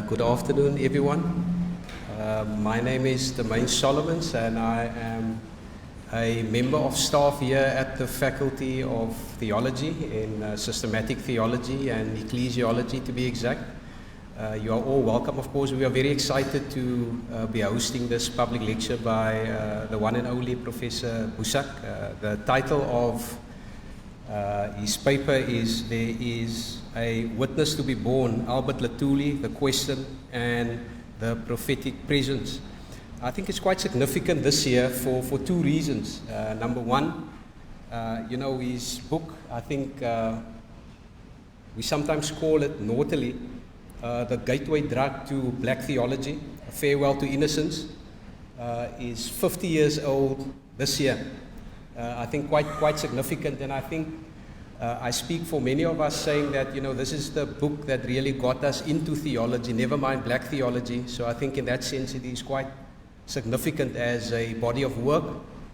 Good afternoon, everyone. My name is Domain Solomons, and I am a member of staff here at the Faculty of Theology in Systematic Theology and Ecclesiology, to be exact. You are all welcome. Of course, we are very excited to be hosting this public lecture by the one and only Professor Boesak. The title of his paper is There is a Witness to be Born, Albert Lutuli, The Question and the Prophetic Presence. I think it's quite significant this year for two reasons. Number one, his book, I think we sometimes call it naughtily the gateway drug to black theology, A Farewell to Innocence, is 50 years old this year. I think quite significant, and I think I speak for many of us saying that, this is the book that really got us into theology, never mind black theology. So I think in that sense it is quite significant as a body of work,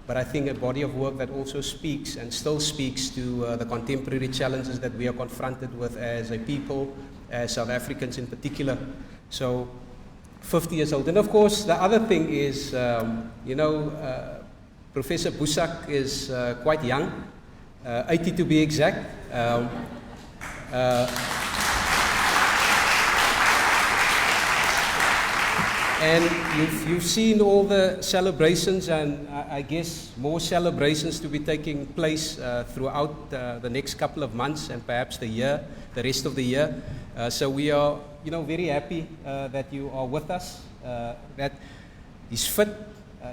but I think a body of work that also speaks and still speaks to the contemporary challenges that we are confronted with as a people, as South Africans in particular. So 50 years old. And of course, the other thing is, Professor Boesak is quite young, 80 to be exact. And you've seen all the celebrations, and I guess more celebrations to be taking place throughout the next couple of months and perhaps the rest of the year. So we are, very happy that you are with us, that he's fit.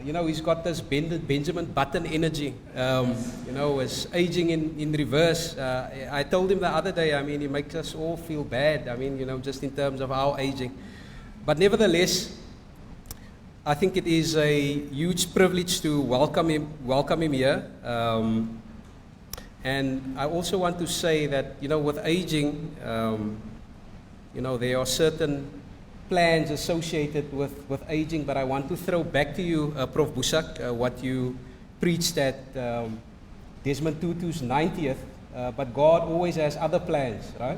He's got this Benjamin Button energy, is aging in reverse. I told him the other day, he makes us all feel bad, just in terms of our aging. But nevertheless, I think it is a huge privilege to welcome him here. And I also want to say that, with aging, there are certain plans associated with aging, but I want to throw back to you, Prof. Boesak, what you preached at Desmond Tutu's 90th, but God always has other plans, right?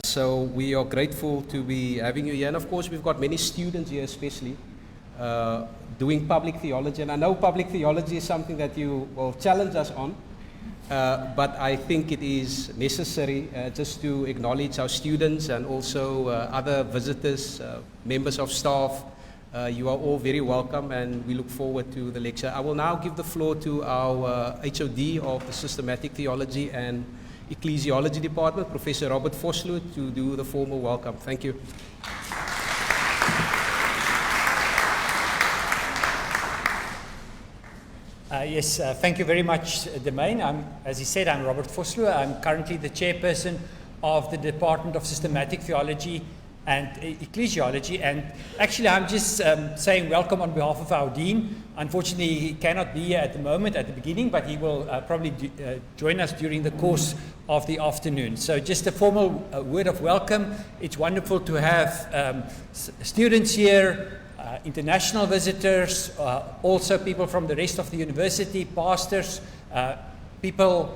So we are grateful to be having you here, and of course we've got many students here especially doing public theology, and I know public theology is something that you will challenge us on, but I think it is necessary just to acknowledge our students and also other visitors, members of staff. You are all very welcome, and we look forward to the lecture. I will now give the floor to our HOD of the Systematic Theology and Ecclesiology Department, Professor Robert Vosloo, to do the formal welcome. Thank you. Yes, thank you very much, Domain. As he said, I'm Robert Vosloo. I'm currently the chairperson of the Department of Systematic Theology and Ecclesiology. And actually, I'm just saying welcome on behalf of our dean. Unfortunately, he cannot be here at the moment, at the beginning, but he will probably join us during the course of the afternoon. So just a formal word of welcome. It's wonderful to have students here, international visitors, also people from the rest of the university, pastors, people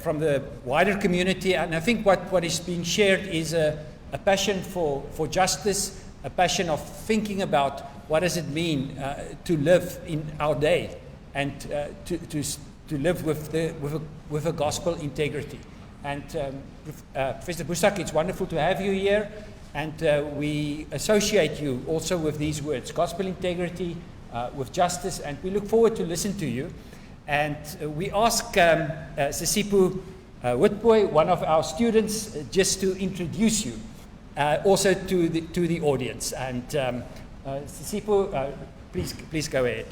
from the wider community. And I think what is being shared is a passion for justice, a passion of thinking about what does it mean to live in our day, and to live with a gospel integrity. And Professor Boesak, it's wonderful to have you here. And we associate you also with these words, gospel integrity, with justice, and we look forward to listen to you. And we ask Sisipu Witboy, one of our students, just to introduce you also to the audience. And Sisipu, please go ahead.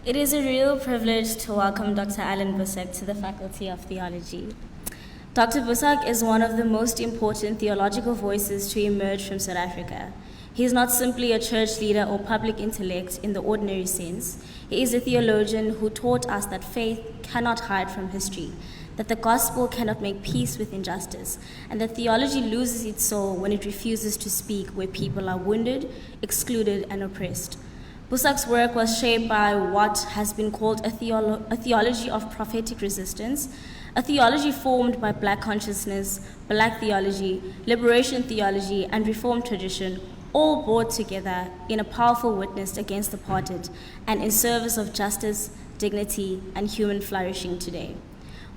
It is a real privilege to welcome Dr. Allan Boesak to the Faculty of Theology. Dr. Boesak is one of the most important theological voices to emerge from South Africa. He is not simply a church leader or public intellect in the ordinary sense. He is a theologian who taught us that faith cannot hide from history, that the gospel cannot make peace with injustice, and that theology loses its soul when it refuses to speak where people are wounded, excluded, and oppressed. Boesak's work was shaped by what has been called a theology of prophetic resistance, a theology formed by Black consciousness, Black theology, liberation theology, and Reformed tradition, all brought together in a powerful witness against apartheid and in service of justice, dignity, and human flourishing today.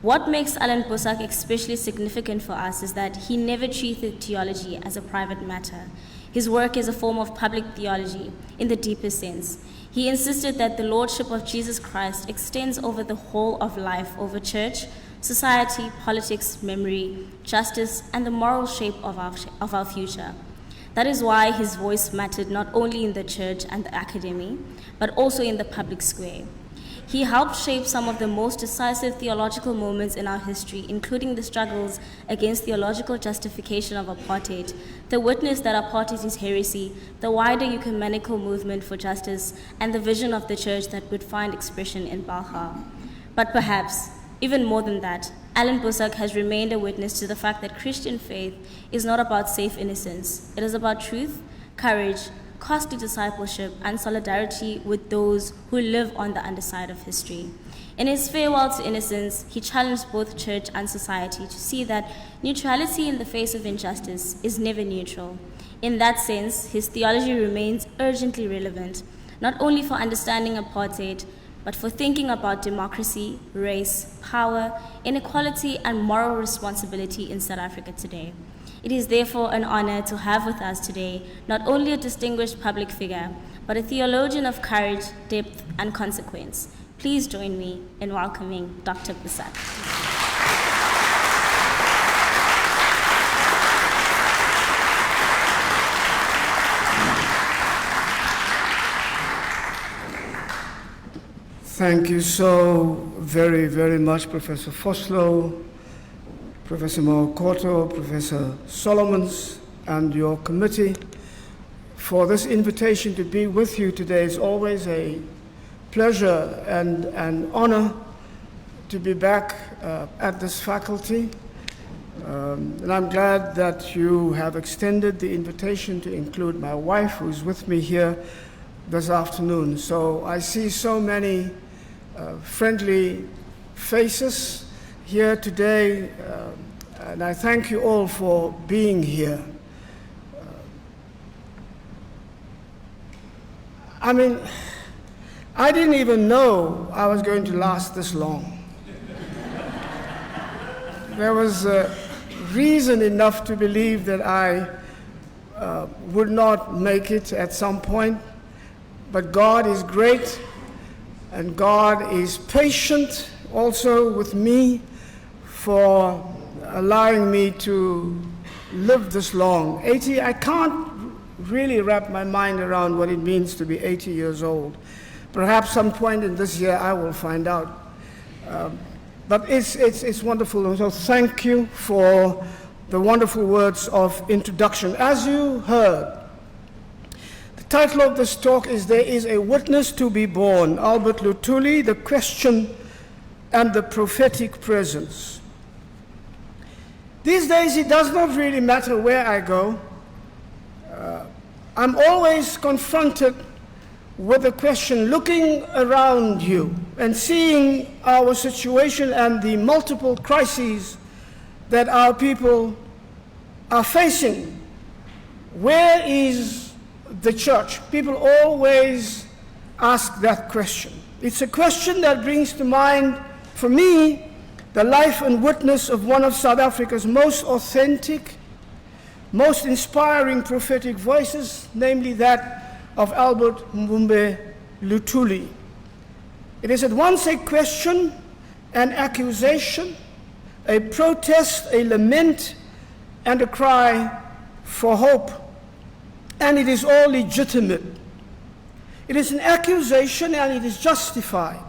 What makes Allan Boesak especially significant for us is that he never treated theology as a private matter. His work is a form of public theology in the deepest sense. He insisted that the lordship of Jesus Christ extends over the whole of life, over church, society, politics, memory, justice, and the moral shape of our future. That is why his voice mattered not only in the church and the academy, but also in the public square. He helped shape some of the most decisive theological moments in our history, including the struggles against theological justification of apartheid, the witness that apartheid is heresy, the wider ecumenical movement for justice, and the vision of the church that would find expression in Balha. But perhaps, even more than that, Allan Boesak has remained a witness to the fact that Christian faith is not about safe innocence. It is about truth, courage, costly discipleship, and solidarity with those who live on the underside of history. In his farewell to innocence, he challenged both church and society to see that neutrality in the face of injustice is never neutral. In that sense, his theology remains urgently relevant, not only for understanding apartheid, but for thinking about democracy, race, power, inequality, and moral responsibility in South Africa today. It is therefore an honor to have with us today not only a distinguished public figure, but a theologian of courage, depth, and consequence. Please join me in welcoming Dr. Boesak. Thank you so very, very much, Professor Vosloo, Professor Maokoto, Professor Solomons, and your committee for this invitation to be with you today. It's always a pleasure and an honor to be back at this faculty. And I'm glad that you have extended the invitation to include my wife, who's with me here this afternoon. So I see so many friendly faces here today, and I thank you all for being here. I mean, I didn't even know I was going to last this long. There was reason enough to believe that I would not make it at some point, but God is great, and God is patient also with me for allowing me to live this long. 80, I can't really wrap my mind around what it means to be 80 years old. Perhaps some point in this year I will find out. But it's wonderful. And so thank you for the wonderful words of introduction. As you heard, the title of this talk is There is a Witness to be Born, Albert Luthuli, The Question and the Prophetic Presence. These days it does not really matter where I go. I'm always confronted with the question, looking around you and seeing our situation and the multiple crises that our people are facing. Where is the church? People always ask that question. It's a question that brings to mind, for me, the life and witness of one of South Africa's most authentic, most inspiring prophetic voices, namely that of Albert Mbumbe Luthuli. It is at once a question, an accusation, a protest, a lament, and a cry for hope. And it is all legitimate. It is an accusation and it is justified.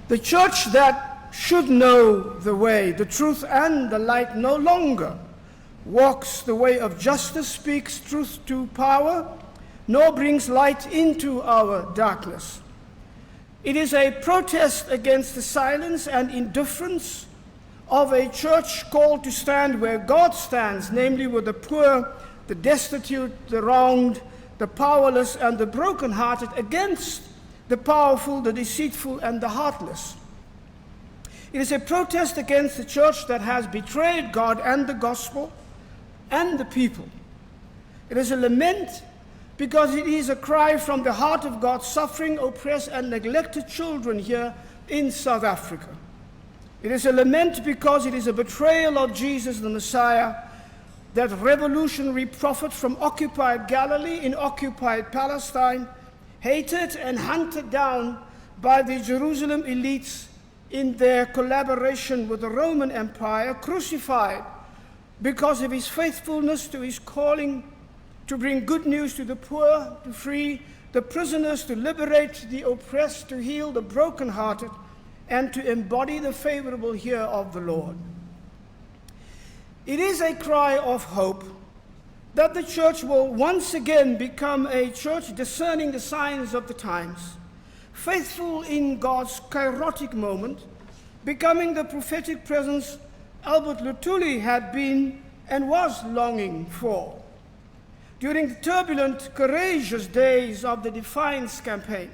The church that should know the way, the truth, and the light no longer walks the way of justice, speaks truth to power, nor brings light into our darkness. It is a protest against the silence and indifference of a church called to stand where God stands, namely with the poor, the destitute, the wronged, the powerless, and the brokenhearted, against the powerful, the deceitful, and the heartless. It is a protest against the church that has betrayed God and the gospel and the people. It is a lament because it is a cry from the heart of God's suffering, oppressed, and neglected children here in South Africa. It is a lament because it is a betrayal of Jesus the Messiah, that revolutionary prophet from occupied Galilee in occupied Palestine, hated and hunted down by the Jerusalem elites in their collaboration with the Roman Empire, crucified because of his faithfulness to his calling to bring good news to the poor, to free the prisoners, to liberate the oppressed, to heal the brokenhearted, and to embody the favorable year of the Lord. It is a cry of hope that the church will once again become a church discerning the signs of the times, faithful in God's kairotic moment, becoming the prophetic presence Albert Luthuli had been and was longing for. During the turbulent, courageous days of the Defiance campaign,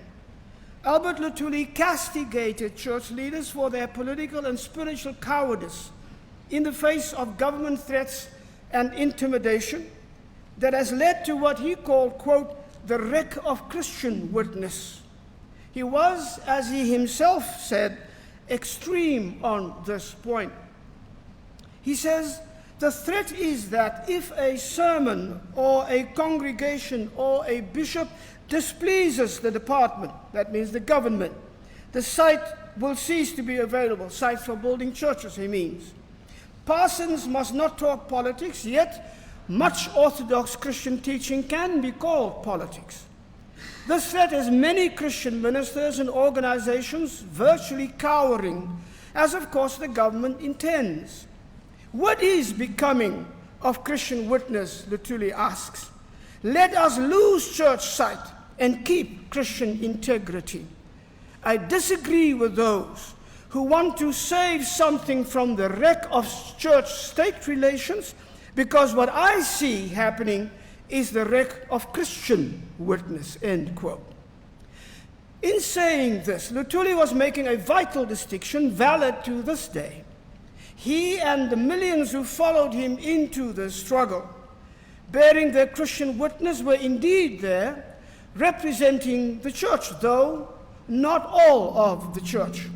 Albert Luthuli castigated church leaders for their political and spiritual cowardice in the face of government threats and intimidation that has led to what he called, quote, the wreck of Christian witness. He was, as he himself said, extreme on this point. He says, the threat is that if a sermon or a congregation or a bishop displeases the department, that means the government, the site will cease to be available, sites for building churches, he means. Parsons must not talk politics, yet much Orthodox Christian teaching can be called politics. This threat has many Christian ministers and organizations virtually cowering, as of course the government intends. What is becoming of Christian witness, Luthuli asks. Let us lose church sight and keep Christian integrity. I disagree with those who want to save something from the wreck of church-state relations, because what I see happening is the wreck of Christian witness, end quote. In saying this, Luthuli was making a vital distinction valid to this day. He and the millions who followed him into the struggle, bearing their Christian witness, were indeed there, representing the church, though not all of the church.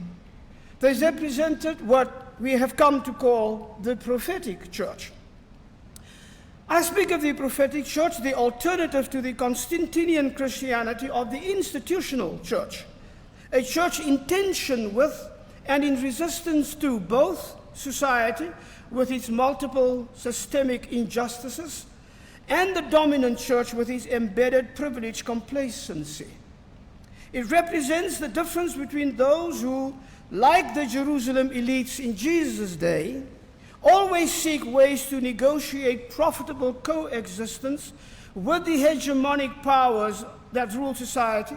They represented what we have come to call the prophetic church. I speak of the prophetic church, the alternative to the Constantinian Christianity of the institutional church, a church in tension with and in resistance to both society with its multiple systemic injustices and the dominant church with its embedded privilege complacency. It represents the difference between those who, like the Jerusalem elites in Jesus' day, always seek ways to negotiate profitable coexistence with the hegemonic powers that rule society,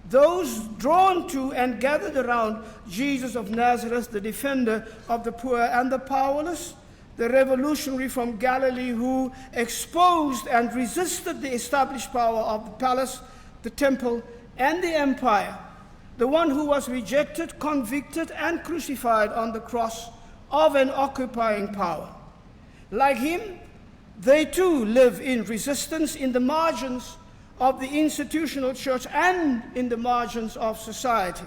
those drawn to and gathered around Jesus of Nazareth, the defender of the poor and the powerless, the revolutionary from Galilee who exposed and resisted the established power of the palace, the temple, and the empire, the one who was rejected, convicted, and crucified on the cross of an occupying power. Like him, they too live in resistance in the margins of the institutional church and in the margins of society,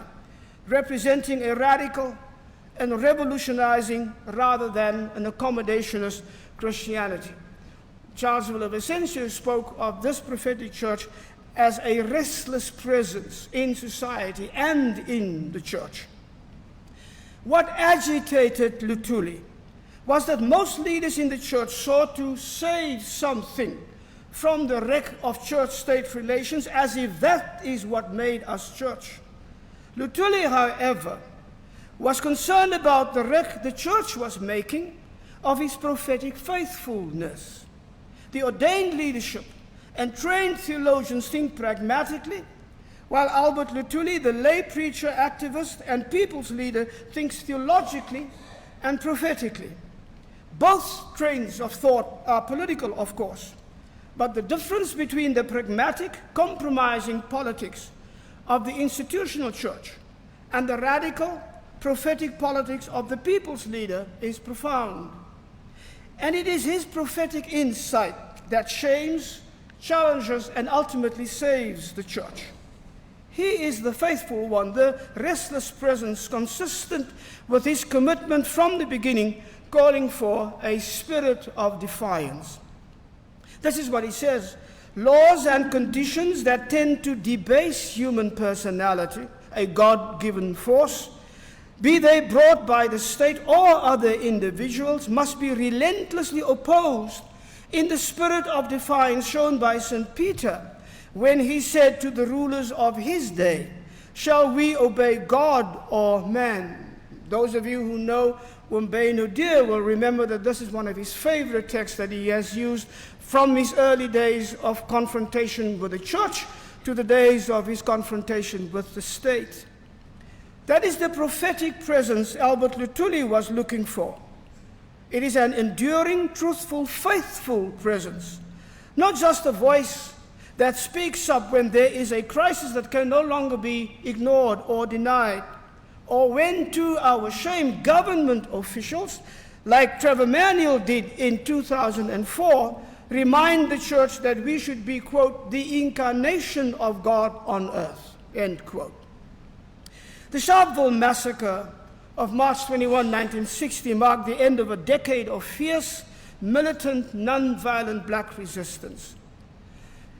representing a radical and revolutionizing rather than an accommodationist Christianity. Charles Villavicencio spoke of this prophetic church as a restless presence in society and in the church. What agitated Luthuli was that most leaders in the church sought to save something from the wreck of church-state relations, as if that is what made us church. Luthuli, however, was concerned about the wreck the church was making of its prophetic faithfulness. The ordained leadership and trained theologians think pragmatically, while Albert Luthuli, the lay preacher, activist, and people's leader, thinks theologically and prophetically. Both trains of thought are political, of course, but the difference between the pragmatic, compromising politics of the institutional church and the radical, prophetic politics of the people's leader is profound. And it is his prophetic insight that shames, challenges, and ultimately saves the church. He is the faithful one, the restless presence consistent with his commitment from the beginning, calling for a spirit of defiance. This is what he says: laws and conditions that tend to debase human personality, a God-given force, be they brought by the state or other individuals, must be relentlessly opposed in the spirit of defiance shown by St. Peter when he said to the rulers of his day, "Shall we obey God or man?" Those of you who know Wembenu Deer will remember that this is one of his favorite texts that he has used from his early days of confrontation with the church to the days of his confrontation with the state. That is the prophetic presence Albert Luthuli was looking for. It is an enduring, truthful, faithful presence, not just a voice that speaks up when there is a crisis that can no longer be ignored or denied, or when, to our shame, government officials, like Trevor Manuel did in 2004, remind the church that we should be, quote, the incarnation of God on earth, end quote. The Sharpeville massacre of March 21, 1960 marked the end of a decade of fierce, militant, non-violent black resistance.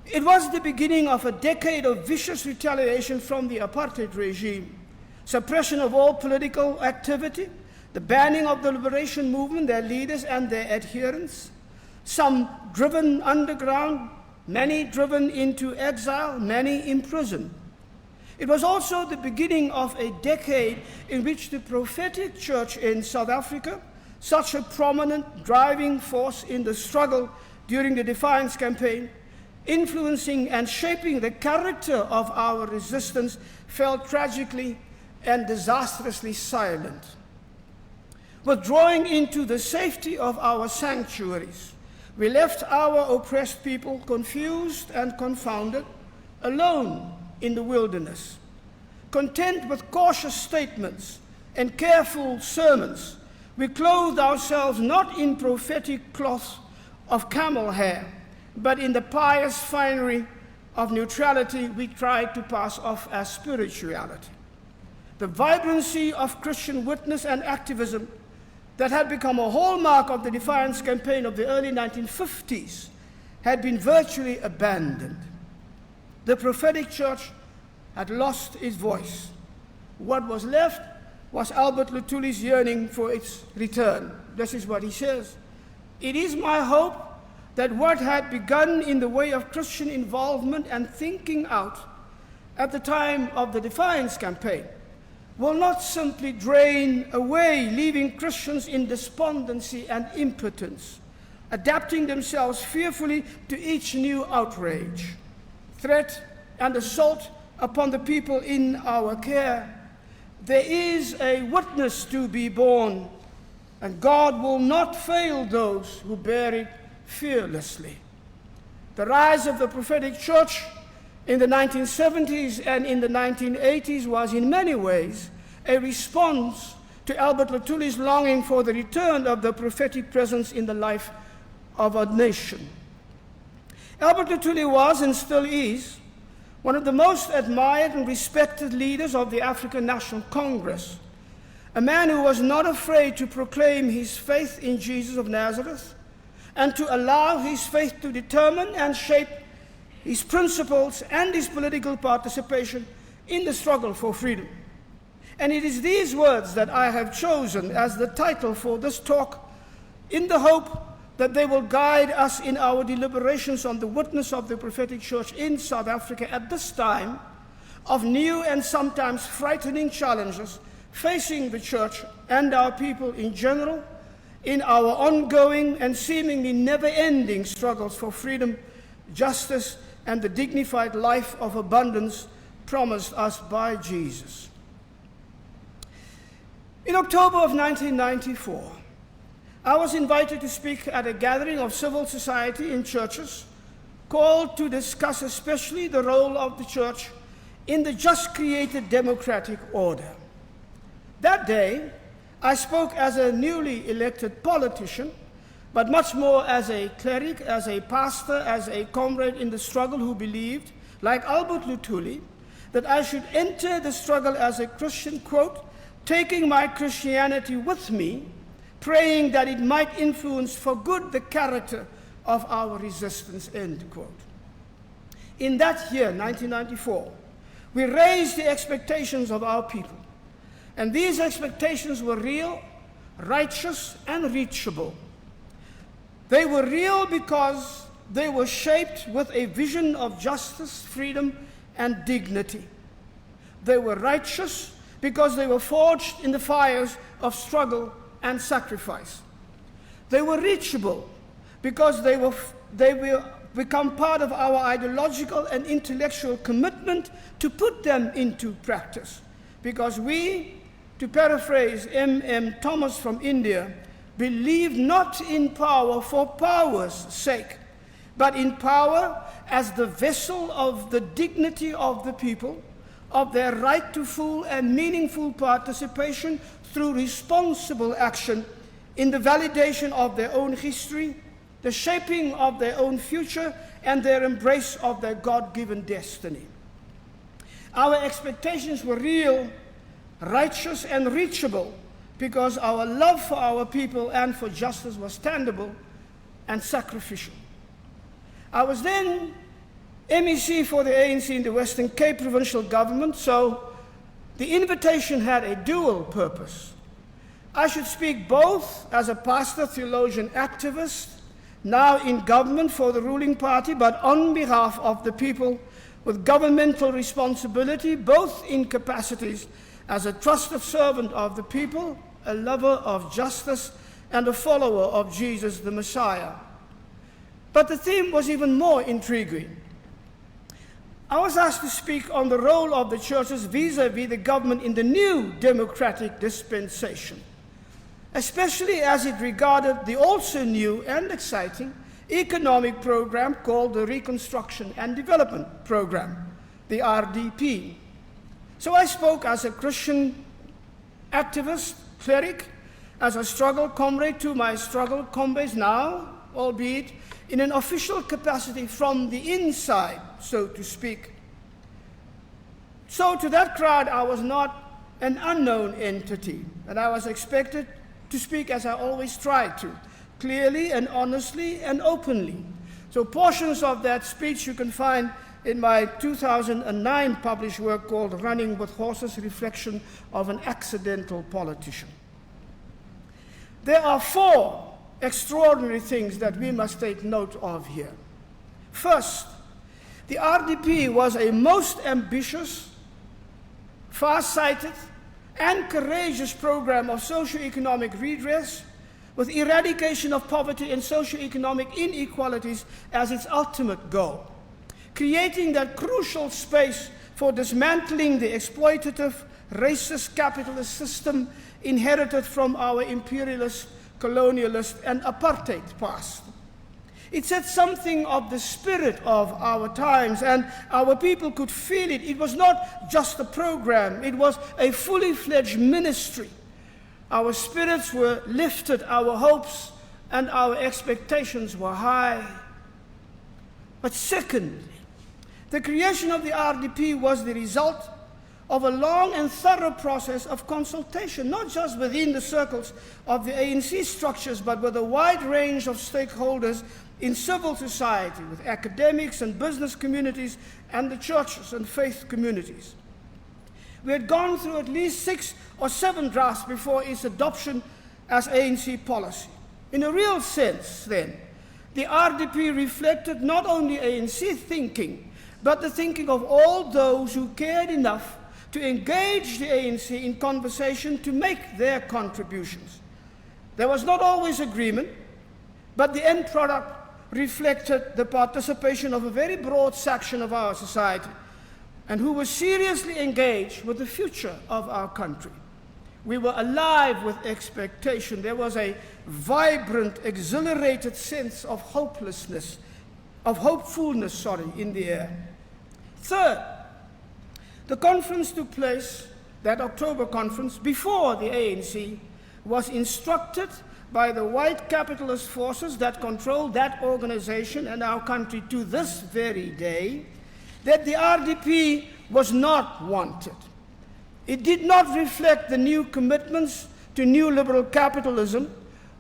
It was the beginning of a decade of vicious retaliation from the apartheid regime, suppression of all political activity, the banning of the liberation movement, their leaders and their adherents, some driven underground, many driven into exile, many imprisoned. It was also the beginning of a decade in which the prophetic church in South Africa, such a prominent driving force in the struggle during the Defiance campaign, influencing and shaping the character of our resistance, fell tragically and disastrously silent. Withdrawing into the safety of our sanctuaries, we left our oppressed people confused and confounded, alone in the wilderness. Content with cautious statements and careful sermons, we clothed ourselves not in prophetic cloth of camel hair, but in the pious finery of neutrality we tried to pass off as spirituality. The vibrancy of Christian witness and activism that had become a hallmark of the Defiance campaign of the early 1950s had been virtually abandoned. The prophetic church had lost its voice. What was left was Albert Luthuli's yearning for its return. This is what he says: "It is my hope that what had begun in the way of Christian involvement and thinking out at the time of the Defiance campaign will not simply drain away, leaving Christians in despondency and impotence, adapting themselves fearfully to each new outrage, threat, and assault upon the people in our care. There is a witness to be borne, and God will not fail those who bear it fearlessly." The rise of the prophetic church in the 1970s and in the 1980s was in many ways a response to Albert Luthuli's longing for the return of the prophetic presence in the life of a nation. Albert Luthuli was, and still is, one of the most admired and respected leaders of the African National Congress, a man who was not afraid to proclaim his faith in Jesus of Nazareth and to allow his faith to determine and shape his principles and his political participation in the struggle for freedom. And it is these words that I have chosen as the title for this talk, in the hope that they will guide us in our deliberations on the witness of the prophetic church in South Africa at this time of new and sometimes frightening challenges facing the church and our people in general in our ongoing and seemingly never-ending struggles for freedom, justice, and the dignified life of abundance promised us by Jesus. In October of 1994, I was invited to speak at a gathering of civil society in churches called to discuss especially the role of the church in the just created democratic order. That day, I spoke as a newly elected politician, but much more as a cleric, as a pastor, as a comrade in the struggle who believed, like Albert Luthuli, that I should enter the struggle as a Christian, quote, taking my Christianity with me, praying that it might influence for good the character of our resistance, end quote. In that year, 1994, we raised the expectations of our people. And these expectations were real, righteous, and reachable. They were real because they were shaped with a vision of justice, freedom, and dignity. They were righteous because they were forged in the fires of struggle and sacrifice. They were reachable because they will become part of our ideological and intellectual commitment to put them into practice. Because we, to paraphrase M.M. Thomas from India, believe not in power for power's sake, but in power as the vessel of the dignity of the people, of their right to full and meaningful participation through responsible action in the validation of their own history, the shaping of their own future, and their embrace of their God-given destiny. Our expectations were real, righteous, and reachable because our love for our people and for justice was tangible and sacrificial. I was then MEC for the ANC in the Western Cape provincial government, so the invitation had a dual purpose. I should speak both as a pastor, theologian, activist, now in government for the ruling party, but on behalf of the people with governmental responsibility, both in capacities as a trusted servant of the people, a lover of justice, and a follower of Jesus the Messiah. But the theme was even more intriguing. I was asked to speak on the role of the churches vis-à-vis the government in the new democratic dispensation, especially as it regarded the also new and exciting economic program called the Reconstruction and Development Program, the RDP. So I spoke as a Christian activist, cleric, as a struggle comrade to my struggle comrades now, albeit in an official capacity from the inside, so to speak. So to that crowd, I was not an unknown entity, and I was expected to speak as I always try to, clearly and honestly and openly. So portions of that speech you can find in my 2009 published work called Running with Horses, Reflection of an Accidental Politician. There are four extraordinary things that we must take note of here. First, the RDP was a most ambitious, far-sighted, and courageous program of socio-economic redress with eradication of poverty and socio-economic inequalities as its ultimate goal, creating that crucial space for dismantling the exploitative, racist, capitalist system inherited from our imperialist, colonialist, and apartheid past. It said something of the spirit of our times, and our people could feel it. It was not just a program, it was a fully fledged ministry. Our spirits were lifted, our hopes and our expectations were high. But secondly, the creation of the RDP was the result of a long and thorough process of consultation, not just within the circles of the ANC structures, but with a wide range of stakeholders in civil society, with academics and business communities and the churches and faith communities. We had gone through at least 6 or 7 drafts before its adoption as ANC policy. In a real sense, then, the RDP reflected not only ANC thinking, but the thinking of all those who cared enough to engage the ANC in conversation to make their contributions. There was not always agreement, but the end product reflected the participation of a very broad section of our society and who were seriously engaged with the future of our country. We were alive with expectation. There was a vibrant, exhilarated sense of hopefulness, in the air. Third, the conference took place, that October conference, before the ANC was instructed by the white capitalist forces that control that organization and our country to this very day, that the RDP was not wanted. It did not reflect the new commitments to new liberal capitalism,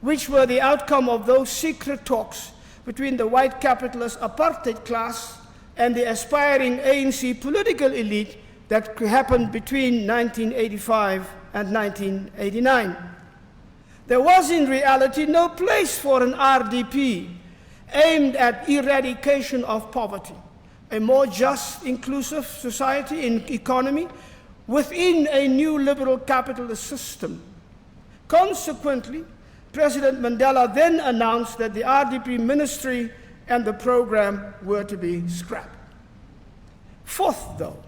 which were the outcome of those secret talks between the white capitalist apartheid class and the aspiring ANC political elite that happened between 1985 and 1989. There was in reality no place for an RDP aimed at eradication of poverty, a more just, inclusive society and economy within a new liberal capitalist system. Consequently, President Mandela then announced that the RDP ministry and the program were to be scrapped. Fourth, though,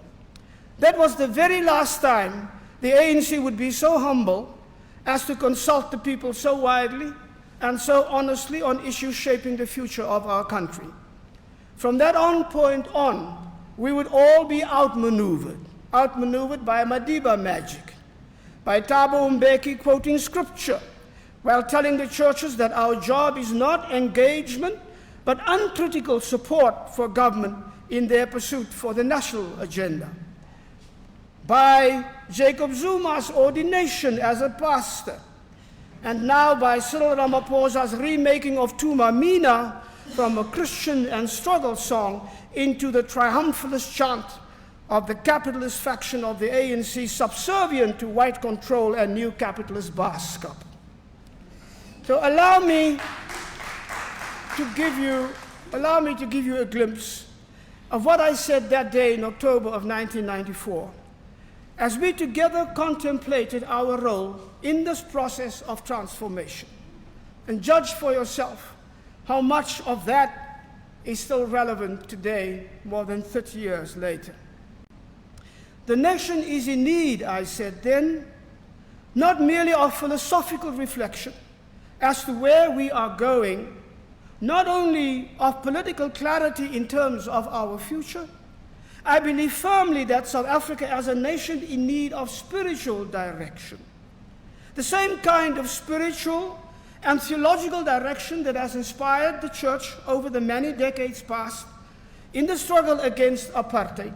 that was the very last time the ANC would be so humble as to consult the people so widely and so honestly on issues shaping the future of our country. From that point on, we would all be outmaneuvered by Madiba magic, by Thabo Mbeki quoting scripture, while telling the churches that our job is not engagement, but uncritical support for government in their pursuit for the national agenda. By Jacob Zuma's ordination as a pastor, and now by Cyril Ramaphosa's remaking of Tuma Mina from a Christian and struggle song into the triumphalist chant of the capitalist faction of the ANC subservient to white control and new capitalist Baskap. So allow me to give you a glimpse of what I said that day in October of 1994, as we together contemplated our role in this process of transformation. And judge for yourself how much of that is still relevant today, more than 30 years later. The nation is in need, I said then, not merely of philosophical reflection as to where we are going, not only of political clarity in terms of our future. I believe firmly that South Africa as a nation in need of spiritual direction, the same kind of spiritual and theological direction that has inspired the church over the many decades past in the struggle against apartheid,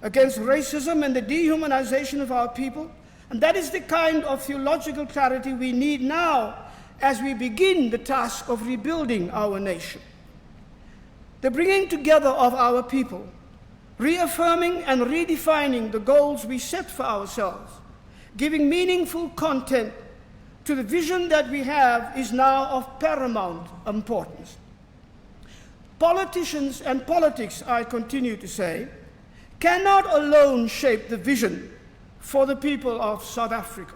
against racism and the dehumanization of our people. And that is the kind of theological clarity we need now as we begin the task of rebuilding our nation. The bringing together of our people, reaffirming and redefining the goals we set for ourselves, giving meaningful content to the vision that we have is now of paramount importance. Politicians and politics, I continue to say, cannot alone shape the vision for the people of South Africa.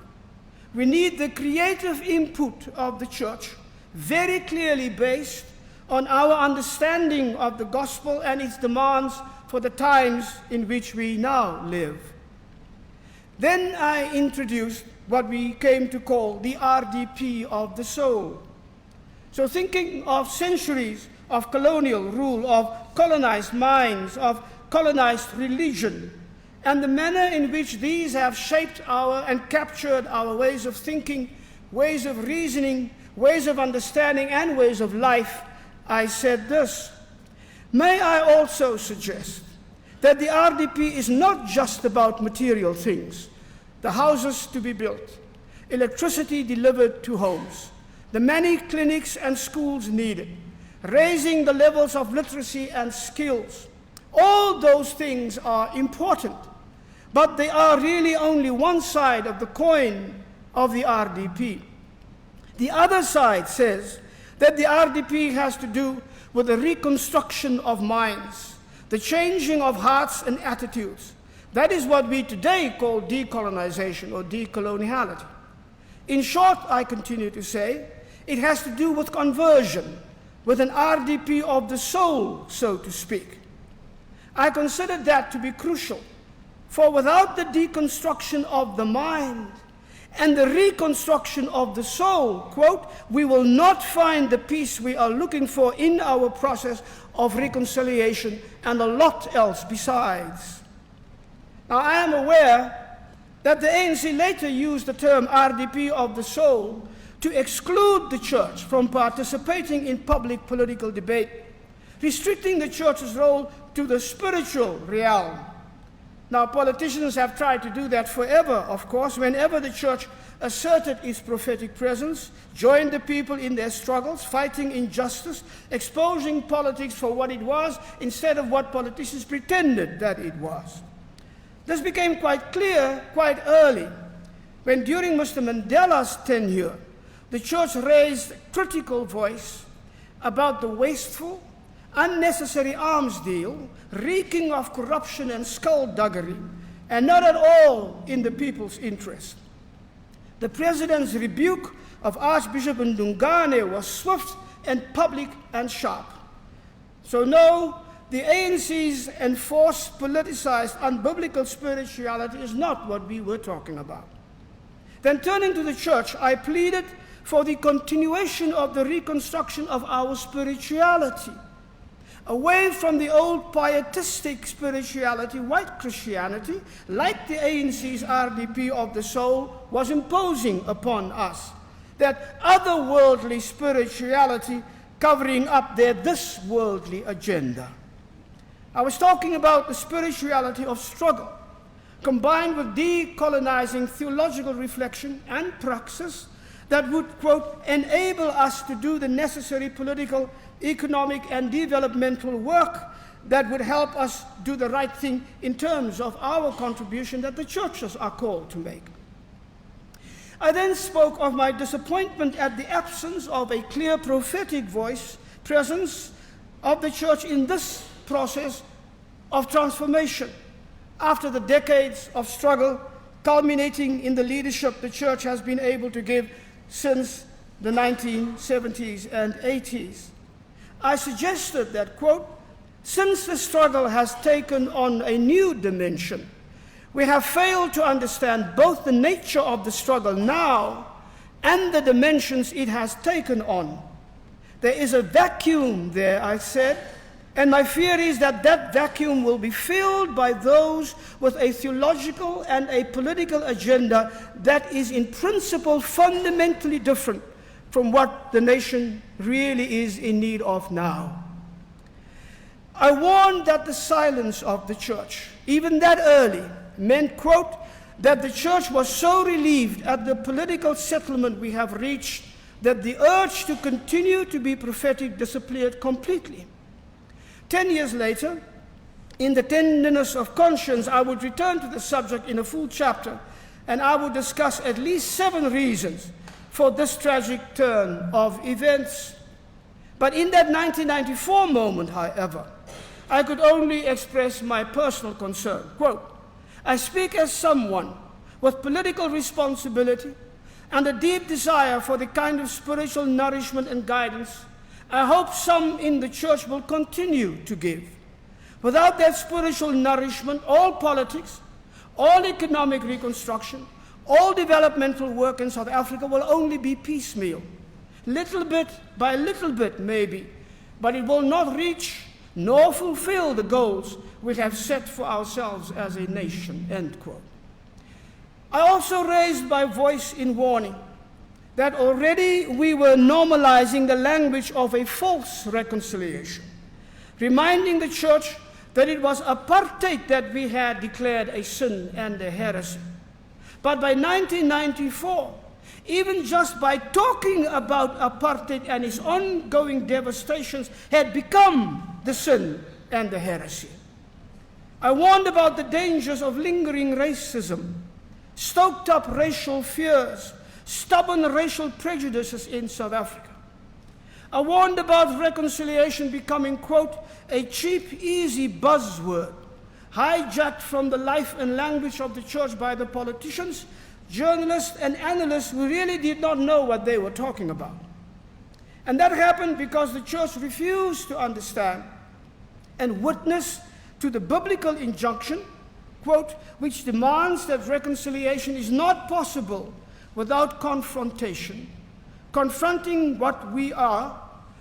We need the creative input of the church, very clearly based on our understanding of the gospel and its demands for the times in which we now live. Then I introduced what we came to call the RDP of the soul. So thinking of centuries of colonial rule, of colonized minds, of colonized religion, and the manner in which these have shaped and captured our ways of thinking, ways of reasoning, ways of understanding, and ways of life, I said this: may I also suggest that the RDP is not just about material things, the houses to be built, electricity delivered to homes, the many clinics and schools needed, raising the levels of literacy and skills. All those things are important, but they are really only one side of the coin of the RDP. The other side says that the RDP has to do with the reconstruction of minds, the changing of hearts and attitudes. That is what we today call decolonization or decoloniality. In short, I continue to say, it has to do with conversion, with an RDP of the soul, so to speak. I consider that to be crucial, for without the deconstruction of the mind and the reconstruction of the soul, quote, we will not find the peace we are looking for in our process of reconciliation and a lot else besides. Now, I am aware that the ANC later used the term RDP of the soul to exclude the church from participating in public political debate, restricting the church's role to the spiritual realm. Now, politicians have tried to do that forever, of course, whenever the church asserted its prophetic presence, joined the people in their struggles, fighting injustice, exposing politics for what it was instead of what politicians pretended that it was. This became quite clear quite early, when during Mr. Mandela's tenure, the church raised a critical voice about the wasteful, unnecessary arms deal, reeking of corruption and skullduggery, and not at all in the people's interest. The president's rebuke of Archbishop Ndungane was swift and public and sharp. So no, the ANC's enforced, politicized, unbiblical spirituality is not what we were talking about. Then turning to the church, I pleaded for the continuation of the reconstruction of our spirituality, away from the old pietistic spirituality white Christianity, like the ANC's RDP of the soul was imposing upon us, that otherworldly spirituality covering up their this worldly agenda. I was talking about the spirituality of struggle, combined with decolonizing theological reflection and praxis that would, quote, enable us to do the necessary political, economic, and developmental work that would help us do the right thing in terms of our contribution that the churches are called to make. I then spoke of my disappointment at the absence of a clear prophetic voice, presence of the church in this process of transformation after the decades of struggle culminating in the leadership the church has been able to give since the 1970s and 80s. I suggested that, quote, since the struggle has taken on a new dimension, we have failed to understand both the nature of the struggle now and the dimensions it has taken on. There is a vacuum there, I said, and my fear is that that vacuum will be filled by those with a theological and a political agenda that is in principle fundamentally different from what the nation really is in need of now. I warned that the silence of the church, even that early, meant, quote, that the church was so relieved at the political settlement we have reached that the urge to continue to be prophetic disappeared completely. 10 years later, in the tenderness of conscience, I would return to the subject in a full chapter, and I would discuss at least 7 reasons for this tragic turn of events. But in that 1994 moment, however, I could only express my personal concern. Quote, I speak as someone with political responsibility and a deep desire for the kind of spiritual nourishment and guidance I hope some in the church will continue to give. Without that spiritual nourishment, all politics, all economic reconstruction, all developmental work in South Africa will only be piecemeal. Little bit by little bit, maybe, but it will not reach nor fulfill the goals we have set for ourselves as a nation, end quote. I also raised my voice in warning that already we were normalizing the language of a false reconciliation, reminding the church that it was apartheid that we had declared a sin and a heresy. But by 1994, even just by talking about apartheid and its ongoing devastations had become the sin and the heresy. I warned about the dangers of lingering racism, stoked up racial fears, stubborn racial prejudices in South Africa. I warned about reconciliation becoming, quote, a cheap, easy buzzword, hijacked from the life and language of the church by the politicians, journalists, and analysts who really did not know what they were talking about. And that happened because the church refused to understand and witness to the biblical injunction, quote, which demands that reconciliation is not possible without confrontation, confronting what we are,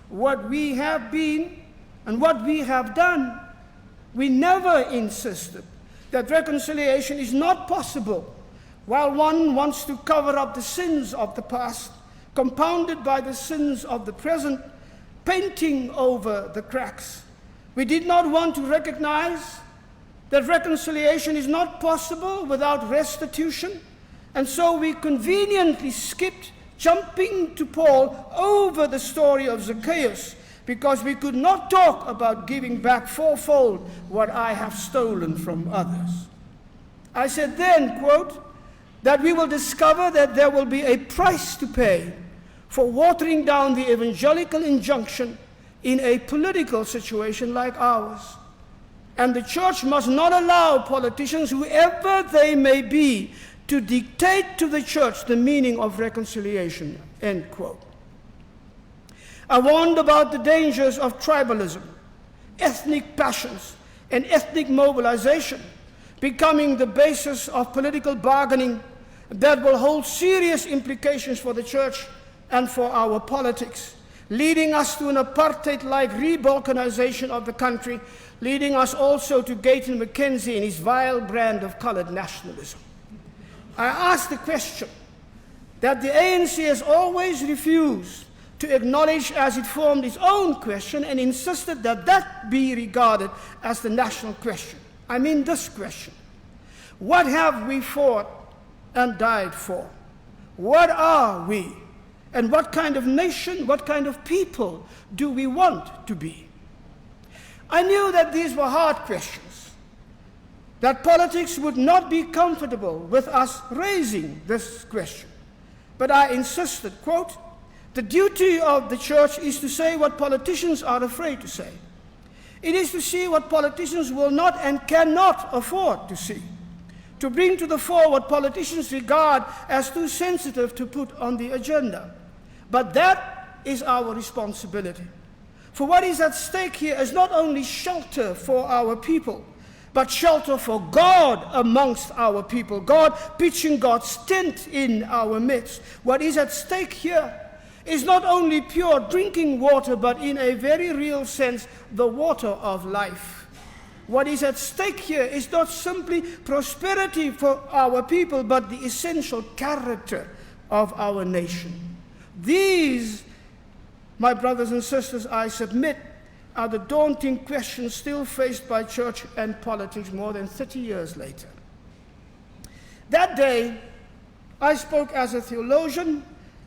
what we have been, and what we have done. We never insisted that reconciliation is not possible while one wants to cover up the sins of the past, compounded by the sins of the present, painting over the cracks. We did not want to recognize that reconciliation is not possible without restitution, and so we conveniently skipped, jumping to Paul over the story of Zacchaeus, because we could not talk about giving back fourfold what I have stolen from others. I said then, quote, that we will discover that there will be a price to pay for watering down the evangelical injunction in a political situation like ours. And the church must not allow politicians, whoever they may be, to dictate to the church the meaning of reconciliation, end quote. I warned about the dangers of tribalism, ethnic passions, and ethnic mobilization becoming the basis of political bargaining that will hold serious implications for the church and for our politics, leading us to an apartheid-like re-balkanization of the country, leading us also to Gayton Mackenzie and his vile brand of colored nationalism. I asked the question that the ANC has always refused to acknowledge as it formed its own question, and insisted that that be regarded as the national question. I mean this question: what have we fought and died for? What are we? And what kind of nation, what kind of people do we want to be? I knew that these were hard questions, that politics would not be comfortable with us raising this question. But I insisted, quote, the duty of the church is to say what politicians are afraid to say. It is to see what politicians will not and cannot afford to see, to bring to the fore what politicians regard as too sensitive to put on the agenda. But that is our responsibility. For what is at stake here is not only shelter for our people, but shelter for God amongst our people, God pitching God's tent in our midst. What is at stake here is not only pure drinking water, but in a very real sense, the water of life. What is at stake here is not simply prosperity for our people, but the essential character of our nation. These, my brothers and sisters, I submit, are the daunting questions still faced by church and politics more than 30 years later. That day, I spoke as a theologian,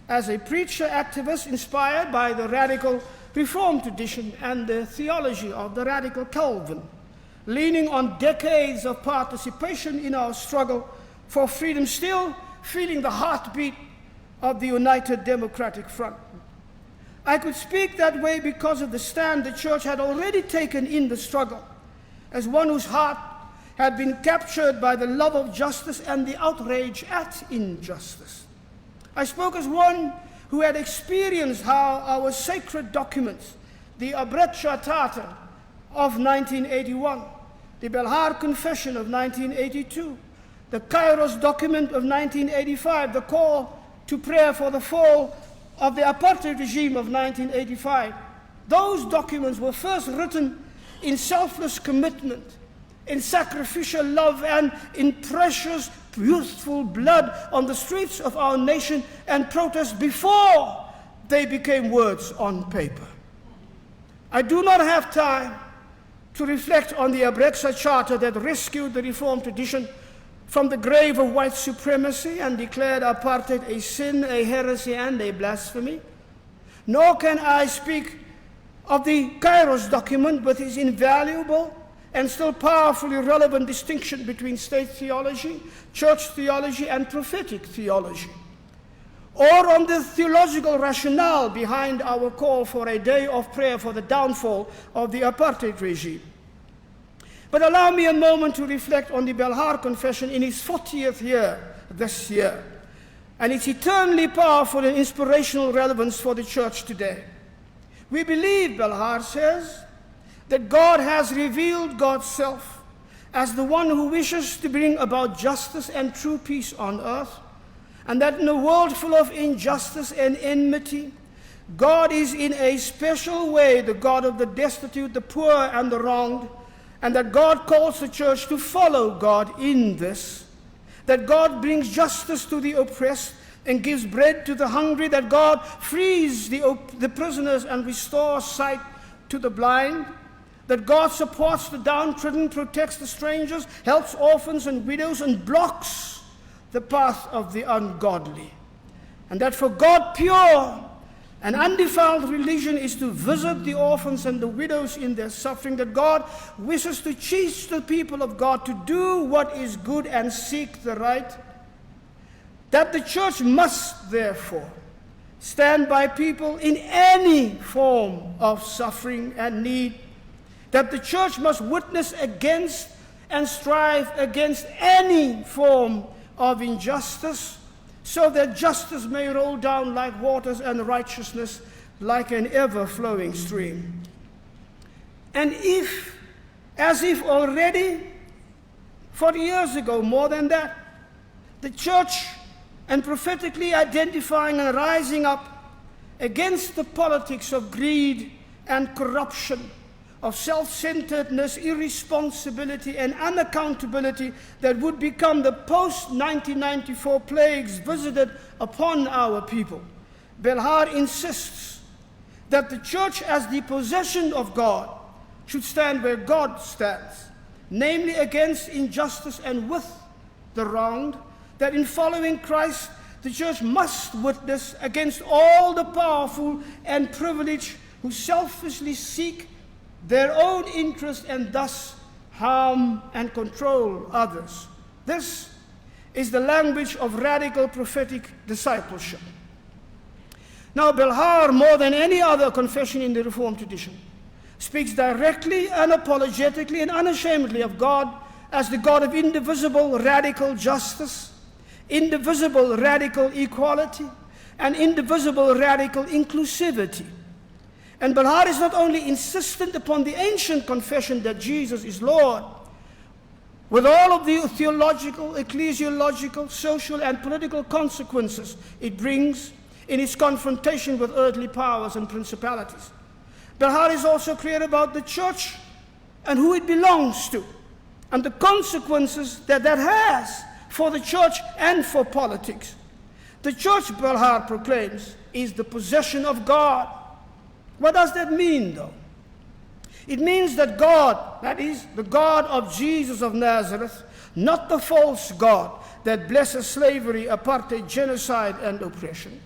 as a preacher activist inspired by the radical Reform tradition and the theology of the radical Calvin, leaning on decades of participation in our struggle for freedom, still feeling the heartbeat of the United Democratic Front. I could speak that way because of the stand the church had already taken in the struggle, as one whose heart had been captured by the love of justice and the outrage at injustice. I spoke as one who had experienced how our sacred documents, the Abret Charter of 1981, the Belhar Confession of 1982, the Kairos document of 1985, the call to prayer for the fall of the apartheid regime of 1985. Those documents were first written in selfless commitment, in sacrificial love, and in precious, youthful blood on the streets of our nation and protest before they became words on paper. I do not have time to reflect on the Abretsa Charter that rescued the Reform tradition from the grave of white supremacy and declared apartheid a sin, a heresy, and a blasphemy. Nor can I speak of the Kairos document with its invaluable and still powerfully relevant distinction between state theology, church theology, and prophetic theology, or on the theological rationale behind our call for a day of prayer for the downfall of the apartheid regime. But allow me a moment to reflect on the Belhar Confession in its 40th year this year, and its eternally powerful and inspirational relevance for the church today. We believe, Belhar says, that God has revealed God's self as the one who wishes to bring about justice and true peace on earth, and that in a world full of injustice and enmity, God is in a special way the God of the destitute, the poor, and the wronged, and that God calls the church to follow God in this, that God brings justice to the oppressed and gives bread to the hungry, that God frees the prisoners and restores sight to the blind, that God supports the downtrodden, protects the strangers, helps orphans and widows, and blocks the path of the ungodly. And that for God, pure and undefiled religion is to visit the orphans and the widows in their suffering, that God wishes to teach the people of God to do what is good and seek the right, that the church must therefore stand by people in any form of suffering and need, that the church must witness against and strive against any form of injustice, so that justice may roll down like waters and righteousness like an ever-flowing stream. And if, as if already 40 years ago, more than that, the church, and prophetically identifying and rising up against the politics of greed and corruption, of self-centeredness, irresponsibility, and unaccountability that would become the post-1994 plagues visited upon our people, Belhar insists that the church, as the possession of God, should stand where God stands, namely against injustice and with the wronged, that in following Christ, the church must witness against all the powerful and privileged who selfishly seek their own interest and thus harm and control others. This is the language of radical prophetic discipleship. Now, Belhar, more than any other confession in the Reformed tradition, speaks directly, unapologetically, and unashamedly of God as the God of indivisible radical justice, indivisible radical equality, and indivisible radical inclusivity. And Belhar is not only insistent upon the ancient confession that Jesus is Lord, with all of the theological, ecclesiological, social, and political consequences it brings in its confrontation with earthly powers and principalities. Belhar is also clear about the church and who it belongs to, and the consequences that that has for the church and for politics. The church, Belhar proclaims, is the possession of God. What does that mean, though? It means that God, that is, the God of Jesus of Nazareth, not the false God that blesses slavery, apartheid, genocide, and oppression,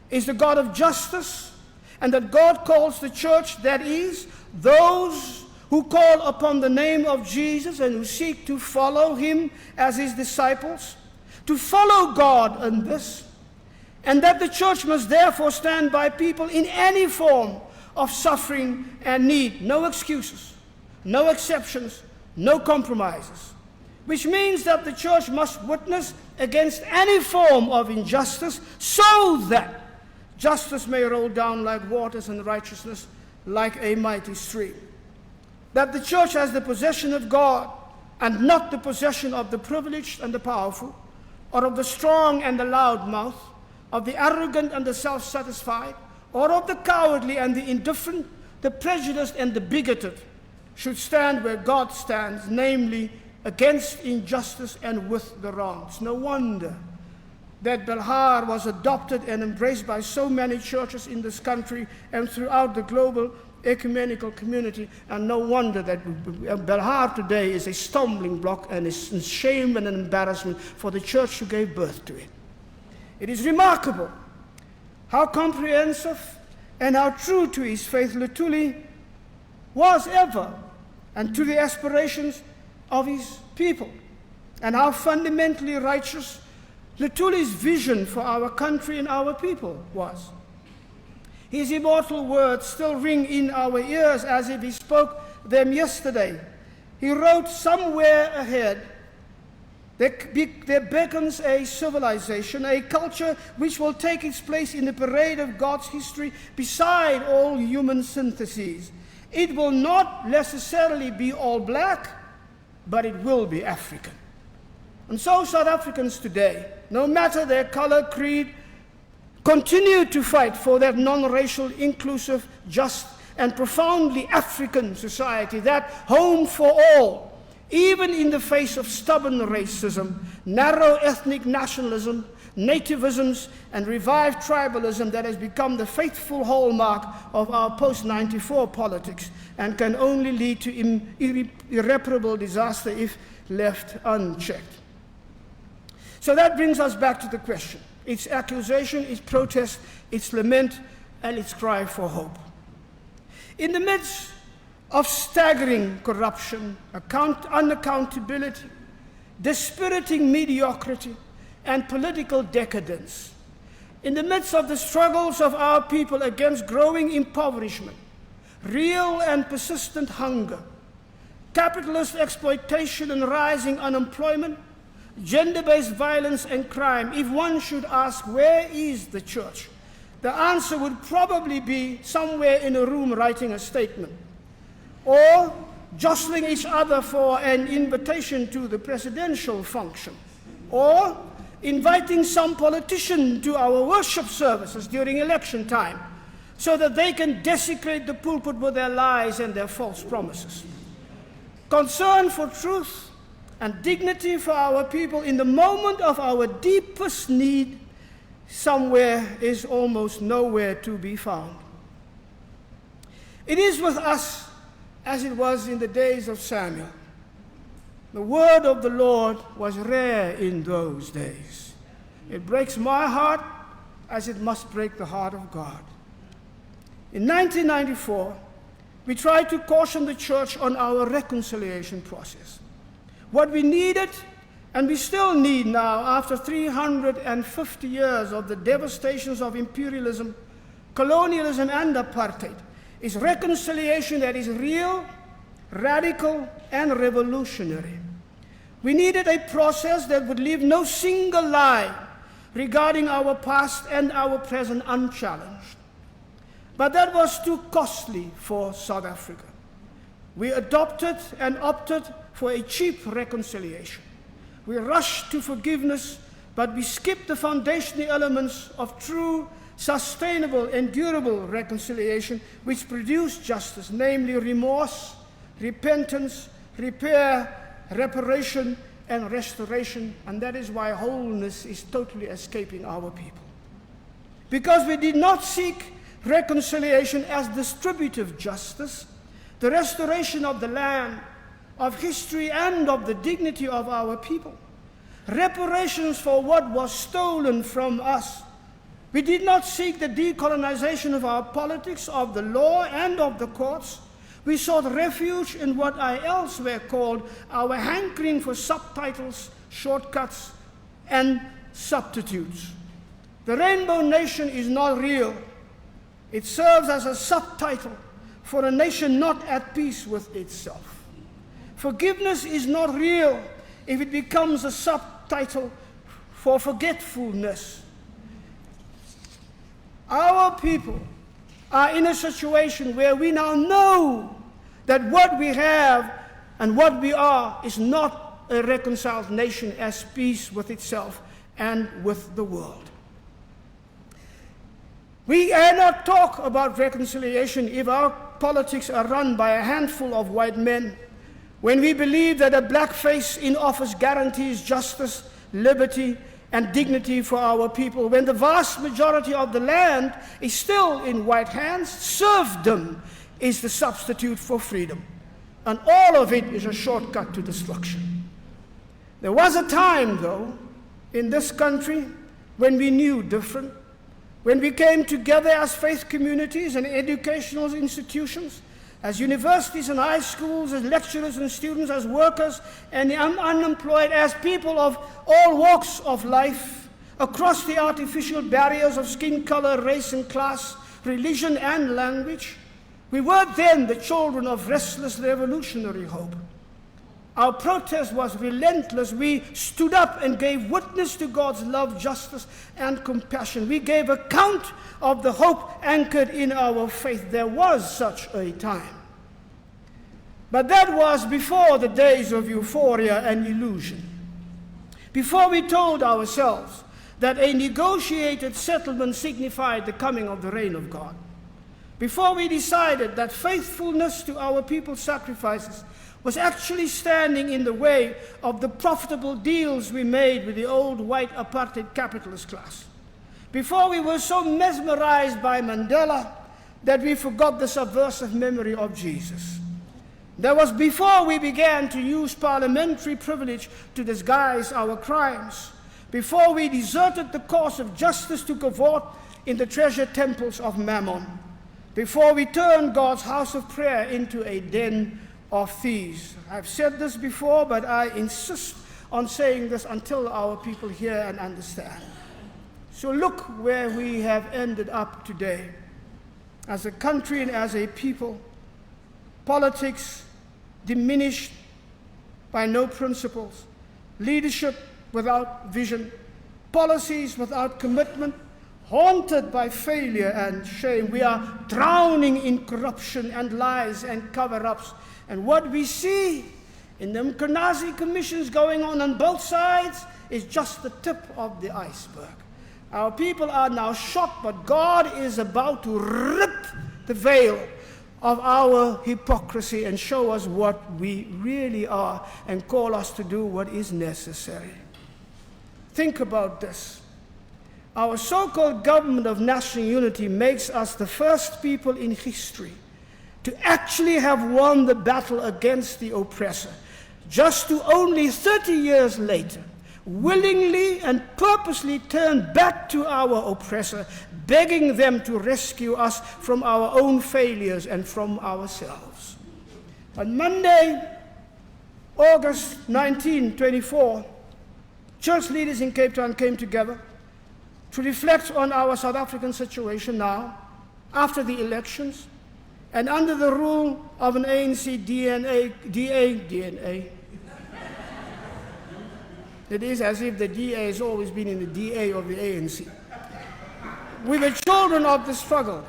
is the God of justice, and that God calls the church, that is, those who call upon the name of Jesus and who seek to follow him as his disciples, to follow God in this, and that the church must therefore stand by people in any form of suffering and need. No excuses, no exceptions, no compromises. Which means that the church must witness against any form of injustice so that justice may roll down like waters and righteousness like a mighty stream. That the church has the possession of God and not the possession of the privileged and the powerful, or of the strong and the loudmouth, of the arrogant and the self-satisfied, or of the cowardly and the indifferent, the prejudiced and the bigoted, should stand where God stands, namely against injustice and with the wrongs. No wonder that Belhar was adopted and embraced by so many churches in this country and throughout the global ecumenical community, and no wonder that Belhar today is a stumbling block and is a shame and an embarrassment for the church who gave birth to it. It is remarkable how comprehensive and how true to his faith Luthuli was ever, and to the aspirations of his people, and how fundamentally righteous Luthuli's vision for our country and our people was. His immortal words still ring in our ears as if he spoke them yesterday. He wrote, "Somewhere ahead, there beckons a civilization, a culture which will take its place in the parade of God's history beside all human syntheses. It will not necessarily be all black, but it will be African." And so South Africans today, no matter their color, creed, continue to fight for that non-racial, inclusive, just, and profoundly African society, that home for all, even in the face of stubborn racism, narrow ethnic nationalism, nativisms, and revived tribalism that has become the faithful hallmark of our post-94 politics and can only lead to irreparable disaster if left unchecked. So that brings us back to the question. Its accusation, its protest, its lament, and its cry for hope. In the midst of staggering corruption, unaccountability, dispiriting mediocrity, and political decadence, in the midst of the struggles of our people against growing impoverishment, real and persistent hunger, capitalist exploitation and rising unemployment, gender-based violence and crime, if one should ask, where is the church? The answer would probably be somewhere in a room writing a statement, or jostling each other for an invitation to the presidential function, or inviting some politician to our worship services during election time so that they can desecrate the pulpit with their lies and their false promises. Concern for truth and dignity for our people in the moment of our deepest need somewhere is almost nowhere to be found. It is with us as it was in the days of Samuel. The word of the Lord was rare in those days. It breaks my heart as it must break the heart of God. In 1994, we tried to caution the church on our reconciliation process. What we needed, and we still need now, after 350 years of the devastations of imperialism, colonialism, and apartheid, is reconciliation that is real, radical, and revolutionary. We needed a process that would leave no single lie regarding our past and our present unchallenged. But that was too costly for South Africa. We adopted and opted for a cheap reconciliation. We rushed to forgiveness, but we skipped the foundational elements of true, sustainable, and durable reconciliation which produce justice, namely remorse, repentance, repair, reparation, and restoration, and that is why wholeness is totally escaping our people. Because we did not seek reconciliation as distributive justice, the restoration of the land, of history, and of the dignity of our people, reparations for what was stolen from us. We did not seek the decolonization of our politics, of the law, and of the courts. We sought refuge in what I elsewhere called our hankering for subtitles, shortcuts, and substitutes. The Rainbow Nation is not real. It serves as a subtitle for a nation not at peace with itself. Forgiveness is not real if it becomes a subtitle for forgetfulness. Our people are in a situation where we now know that what we have and what we are is not a reconciled nation as peace with itself and with the world. We cannot talk about reconciliation if our politics are run by a handful of white men, when we believe that a black face in office guarantees justice, liberty, and dignity for our people, when the vast majority of the land is still in white hands. Serfdom is the substitute for freedom, and all of it is a shortcut to destruction. There was a time, though, in this country when we knew different, when we came together as faith communities and educational institutions, as universities and high schools, as lecturers and students, as workers and unemployed, as people of all walks of life, across the artificial barriers of skin color, race and class, religion and language. We were then the children of restless revolutionary hope. Our protest was relentless. We stood up and gave witness to God's love, justice, and compassion. We gave account of the hope anchored in our faith. There was such a time. But that was before the days of euphoria and illusion. before we told ourselves that a negotiated settlement signified the coming of the reign of God, before we decided that faithfulness to our people's sacrifices was actually standing in the way of the profitable deals we made with the old white apartheid capitalist class, before we were so mesmerized by Mandela that we forgot the subversive memory of Jesus. That was before we began to use parliamentary privilege to disguise our crimes, before we deserted the cause of justice to cavort in the treasure temples of Mammon, before we turned God's house of prayer into a den of thieves. I've said this before, but I insist on saying this until our people hear and understand. So look where we have ended up today. As a country and as a people, politics diminished by no principles, leadership without vision, policies without commitment, haunted by failure and shame. We are drowning in corruption and lies and cover-ups. And what we see in the Mkanazi commissions going on both sides is just the tip of the iceberg. Our people are now shocked, but God is about to rip the veil of our hypocrisy and show us what we really are and call us to do what is necessary. Think about this. Our so-called government of national unity makes us the first people in history to actually have won the battle against the oppressor, just to only 30 years later willingly and purposely turn back to our oppressor, begging them to rescue us from our own failures and from ourselves. On Monday, August 1924, church leaders in Cape Town came together to reflect on our South African situation now, after the elections, and under the rule of an ANC DNA. It is as if the DA has always been in the DA of the ANC. We were children of the struggle.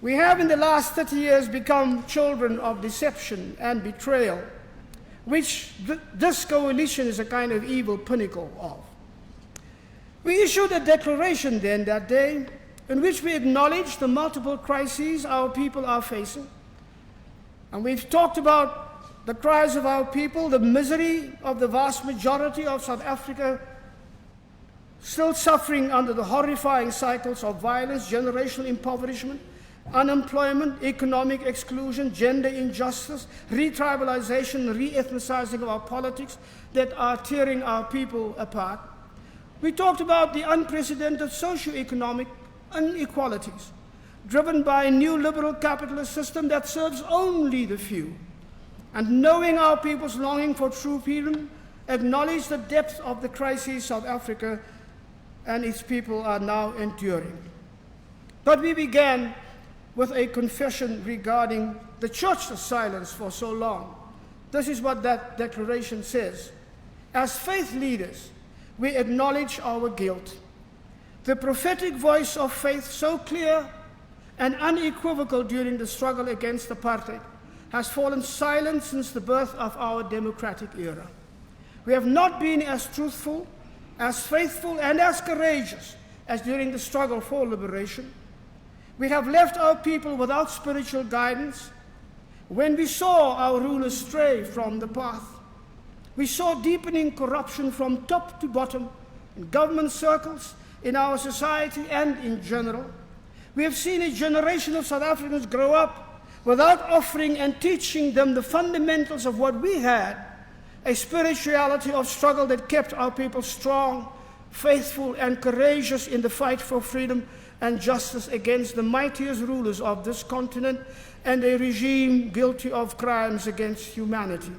We have in the last 30 years become children of deception and betrayal, which this coalition is a kind of evil pinnacle of. We issued a declaration then that day in which we acknowledged the multiple crises our people are facing. And we've talked about the cries of our people, the misery of the vast majority of South Africa still suffering under the horrifying cycles of violence, generational impoverishment, unemployment, economic exclusion, gender injustice, re-tribalization, re-ethnicizing of our politics that are tearing our people apart. We talked about the unprecedented socio-economic inequalities driven by a new liberal capitalist system that serves only the few. And knowing our people's longing for true freedom, acknowledge the depth of the crisis South Africa and its people are now enduring. But we began with a confession regarding the church's silence for so long. This is what that declaration says. As faith leaders, we acknowledge our guilt. The prophetic voice of faith, so clear and unequivocal during the struggle against apartheid, has fallen silent since the birth of our democratic era. We have not been as truthful, as faithful, and as courageous as during the struggle for liberation. We have left our people without spiritual guidance. When we saw our rulers stray from the path, we saw deepening corruption from top to bottom in government circles, in our society, and in general. We have seen a generation of South Africans grow up without offering and teaching them the fundamentals of what we had, a spirituality of struggle that kept our people strong, faithful, and courageous in the fight for freedom and justice against the mightiest rulers of this continent and a regime guilty of crimes against humanity.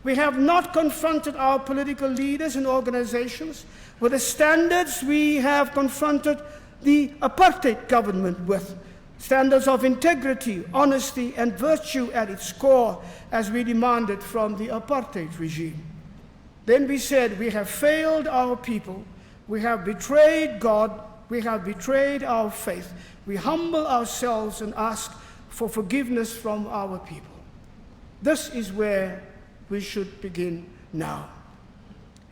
We have not confronted our political leaders and organizations with the standards we have confronted the apartheid government with, standards of integrity, honesty, and virtue at its core, as we demanded from the apartheid regime. Then we said, we have failed our people, we have betrayed God, we have betrayed our faith. We humble ourselves and ask for forgiveness from our people. This is where we should begin now.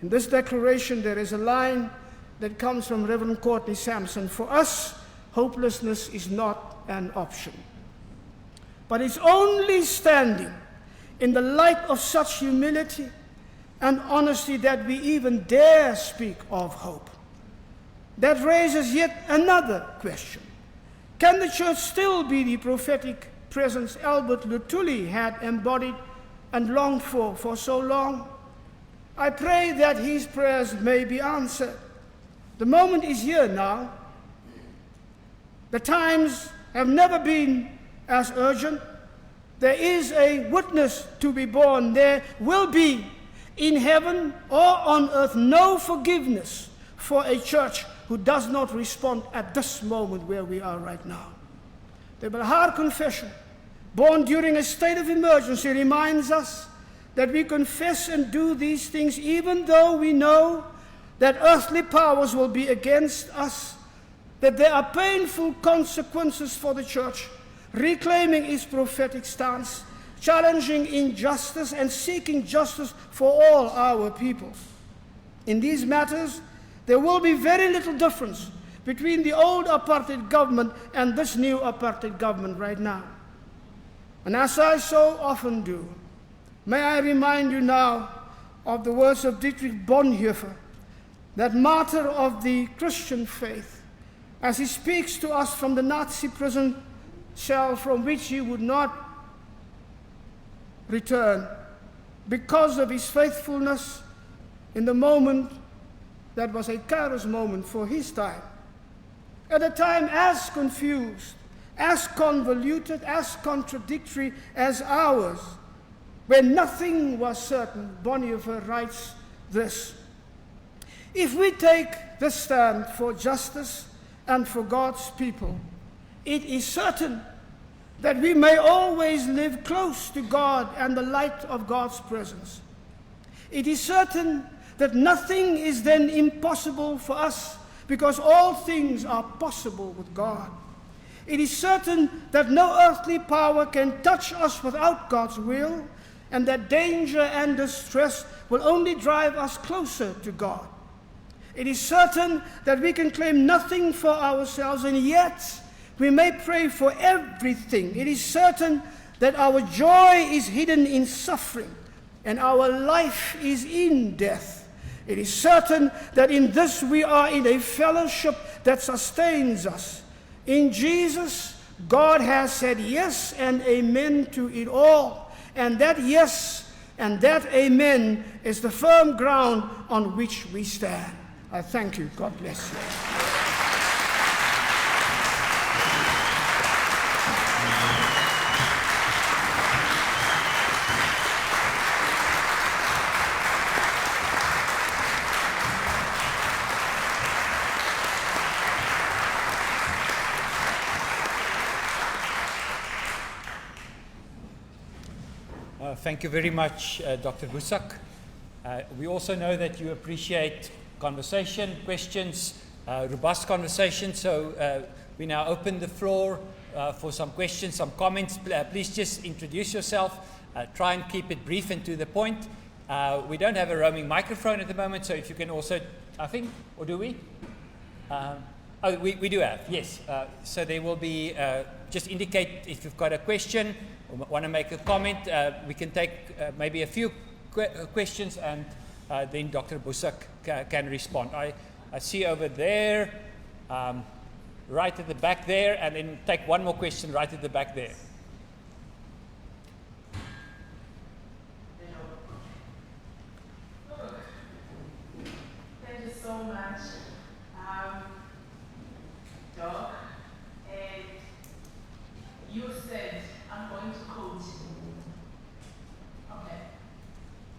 In this declaration, there is a line that comes from Reverend Courtney Sampson. For us, hopelessness is not an option, but it's only standing in the light of such humility and honesty that we even dare speak of hope. That raises yet another question. Can the church still be the prophetic presence Albert Luthuli had embodied and longed for so long? I pray that his prayers may be answered. The moment is here now. The times have never been as urgent. There is a witness to be born. There will be in heaven or on earth no forgiveness for a church who does not respond at this moment where we are right now. The Belhar Confession, born during a state of emergency, reminds us that we confess and do these things even though we know that earthly powers will be against us, that there are painful consequences for the church, reclaiming its prophetic stance, challenging injustice and seeking justice for all our people. In these matters, there will be very little difference between the old apartheid government and this new apartheid government right now. And as I so often do, may I remind you now of the words of Dietrich Bonhoeffer, that martyr of the Christian faith, as he speaks to us from the Nazi prison cell from which he would not return because of his faithfulness in the moment that was a kairos moment for his time. At a time as confused, as convoluted, as contradictory as ours, when nothing was certain, Bonhoeffer writes this: if we take the stand for justice and for God's people, it is certain that we may always live close to God and the light of God's presence. It is certain that nothing is then impossible for us, because all things are possible with God. It is certain that no earthly power can touch us without God's will, and that danger and distress will only drive us closer to God. It is certain that we can claim nothing for ourselves, and yet we may pray for everything. It is certain that our joy is hidden in suffering, and our life is in death. It is certain that in this we are in a fellowship that sustains us. In Jesus, God has said yes and amen to it all. And that yes and that amen is the firm ground on which we stand. I thank you. God bless you. Thank you very much, Dr. Boesak. We also know that you appreciate conversation, questions, robust conversation. So we now open the floor for some questions, some comments. Please just introduce yourself. Try and keep it brief and to the point. We don't have a roaming microphone at the moment, so if you can also, I think, or do we? Oh, we do have, yes. So there will be, just indicate if you've got a question or want to make a comment. We can take maybe a few questions, and then Dr. Boesak can respond. I see over there, right at the back there, and then take one more question right at the back there. Thank you so much, Doc. And you said, I'm going to quote. Okay.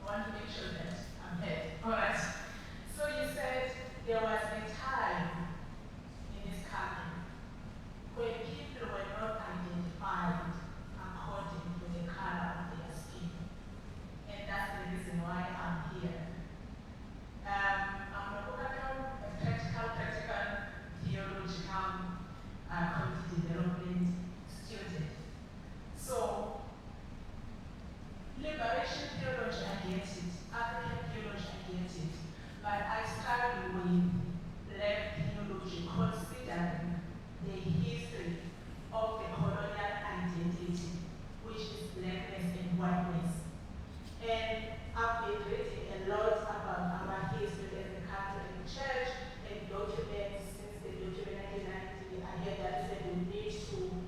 I want to make sure that I'm heard. All right. So you said there was a time in this country where people were not identified have been reading a lot about our history as the Catholic Church and documents since the document 1990. I heard that said we need to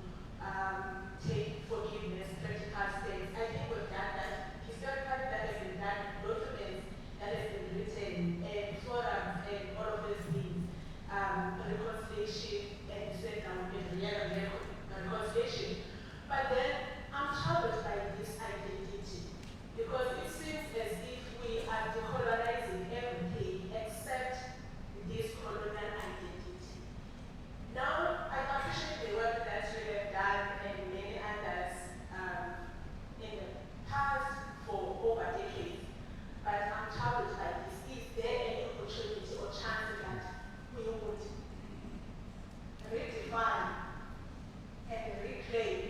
take forgiveness, practical steps. I think we've done that. Historically, that has been done in documents that has been written and forums and all of those things. Reconciliation, and you said now we can reconciliation. But then I'm troubled by this identity because it seems as if we are decolonizing everything except this colonial identity. Now, I appreciate the work that you have done and many others in the past for over decades, but I'm troubled by this. Is there any opportunity or chance that we would redefine and reclaim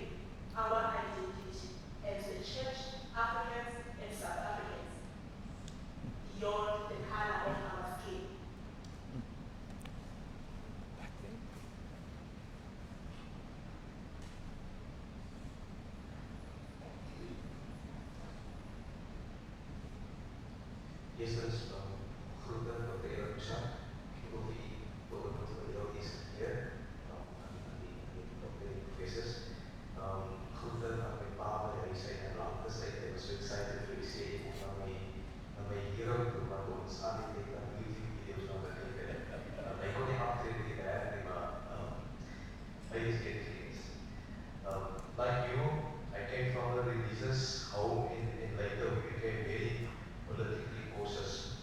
our identity as a church, Africans and South Africans, beyond the color of our skin? Yes, groeten Dr. Allan Boesak. Ik wil die theologies hier, die professors. Groeten aan my pa wat hy sê en lang gesê het, was so excited vir die sê na my hero toe wat ons aan die tyd aan YouTube video's na gekyk het. Hy kon nie aftree die derde, maar hy is getting things. Like you, I came from a religious home and later we became very politically conscious.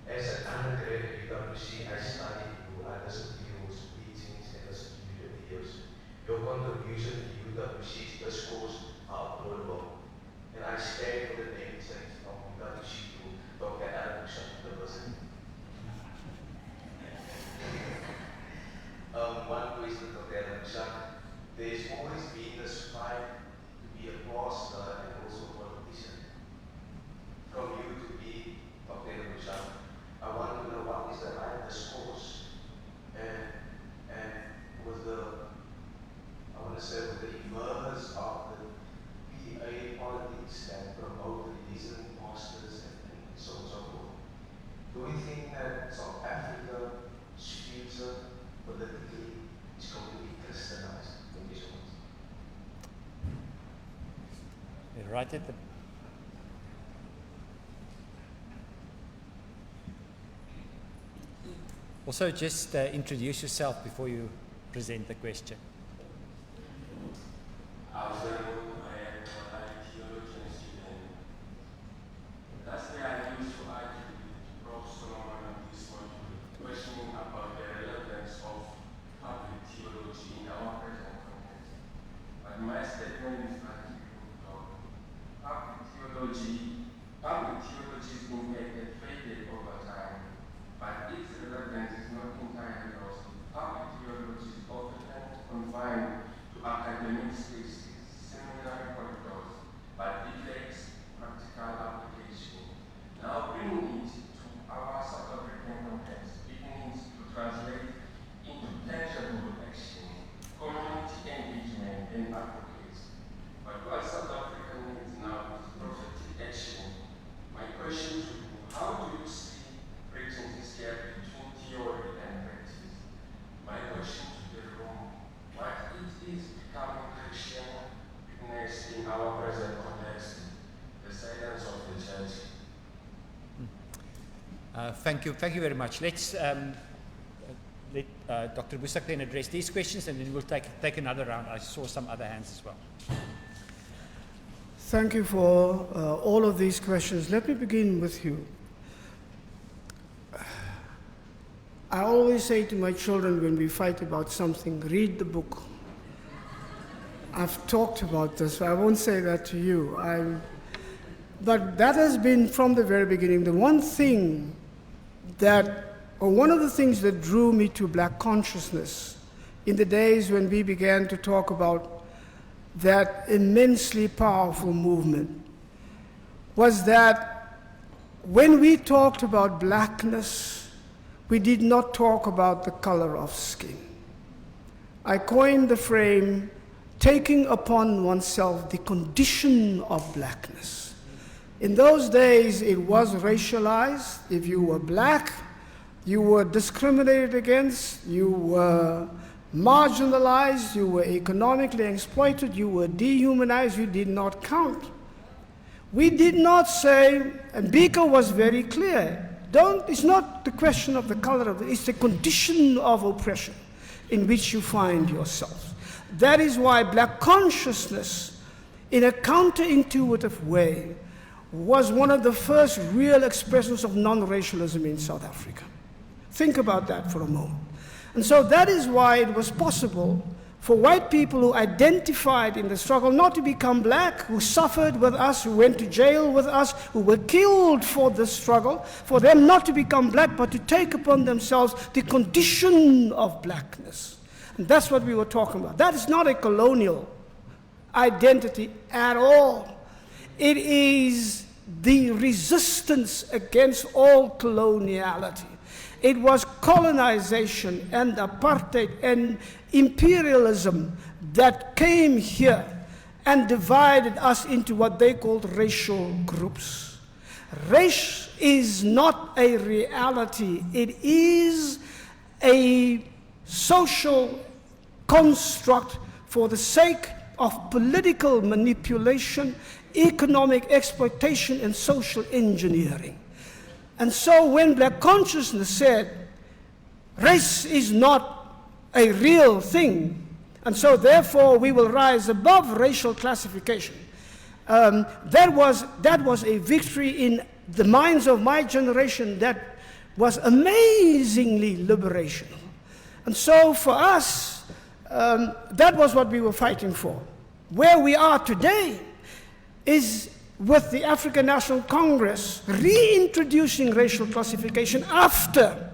As an undergrad at UWC, I studied you, I listened to your teachings and listened to your videos. Your contribution to UWC's discourse are uploadable. And I stand for the name change from UWC to Dr. Allan Boesak University. One question, Dr. Allan Boesak. There's always been this fight to be a pastor and also a politician. From you to be Dr. Allan Boesak, I want to know what is the right discourse and with the, I want to say, with the emergence of the PA politics that promote religion, pastors, and so on and so forth. Do we think that South Africa's future politically is going to be Christianized? Thank you so much. Right at the Also, just introduce yourself before you present the question. I am a theologian student. Last year I used to argue with Prof. Solomon on this module, questioning about the relevance of public theology in our present context. But my statement is that public theology is being faded over time, but its relevance is not entirely lost. Public theology is often confined to academic spaces, seminar corridors, but it lacks practical application. Now bringing it to our South African context, it needs to translate into tangible action, community engagement, and advocacy. But what South Africa needs now is prophetic action. My question to you, how do you see bridging this gap between theory and practice? My question to the room, what it is becoming Christian witness in our present context, the silence of the church? Thank you very much. Let's let Dr. Boesak then address these questions, and then we'll take another round. I saw some other hands as well. Thank you for all of these questions. Let me begin with you. I always say to my children when we fight about something, read the book. I've talked about this, so I won't say that to you. But that has been from the very beginning. The one thing one of the things that drew me to black consciousness in the days when we began to talk about that immensely powerful movement was that when we talked about blackness, we did not talk about the color of skin. I coined the frame, taking upon oneself the condition of blackness. In those days, it was racialized. If you were black, you were discriminated against, you were marginalized, you were economically exploited, you were dehumanized, you did not count. We did not say, and Biko was very clear, it's not the question of the color of it, it's the condition of oppression in which you find yourself. That is why black consciousness, in a counterintuitive way, was one of the first real expressions of non-racialism in South Africa. Think about that for a moment. And so that is why it was possible for white people who identified in the struggle not to become black, who suffered with us, who went to jail with us, who were killed for the struggle, for them not to become black, but to take upon themselves the condition of blackness. And that's what we were talking about. That is not a colonial identity at all. It is the resistance against all coloniality. It was colonization and apartheid and imperialism that came here and divided us into what they called racial groups. Race is not a reality. It is a social construct for the sake of political manipulation, economic exploitation, and social engineering. And so when black consciousness said, race is not a real thing, and so therefore we will rise above racial classification, that was a victory in the minds of my generation that was amazingly liberational. And so for us, that was what we were fighting for. Where we are today is with the African National Congress reintroducing racial classification after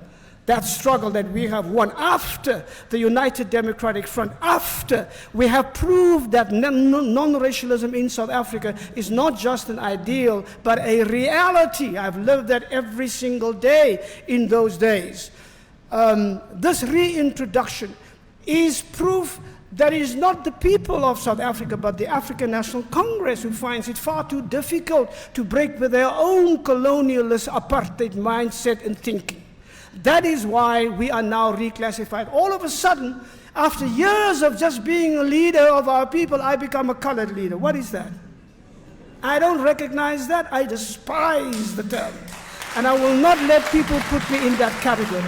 that struggle that we have won, after the United Democratic Front, after we have proved that non-racialism in South Africa is not just an ideal, but a reality. I've lived that every single day in those days. This reintroduction is proof that it is not the people of South Africa, but the African National Congress who finds it far too difficult to break with their own colonialist apartheid mindset and thinking. That is why we are now reclassified. All of a sudden, after years of just being a leader of our people, I become a colored leader. What is that? I don't recognize that. I despise the term. And I will not let people put me in that category.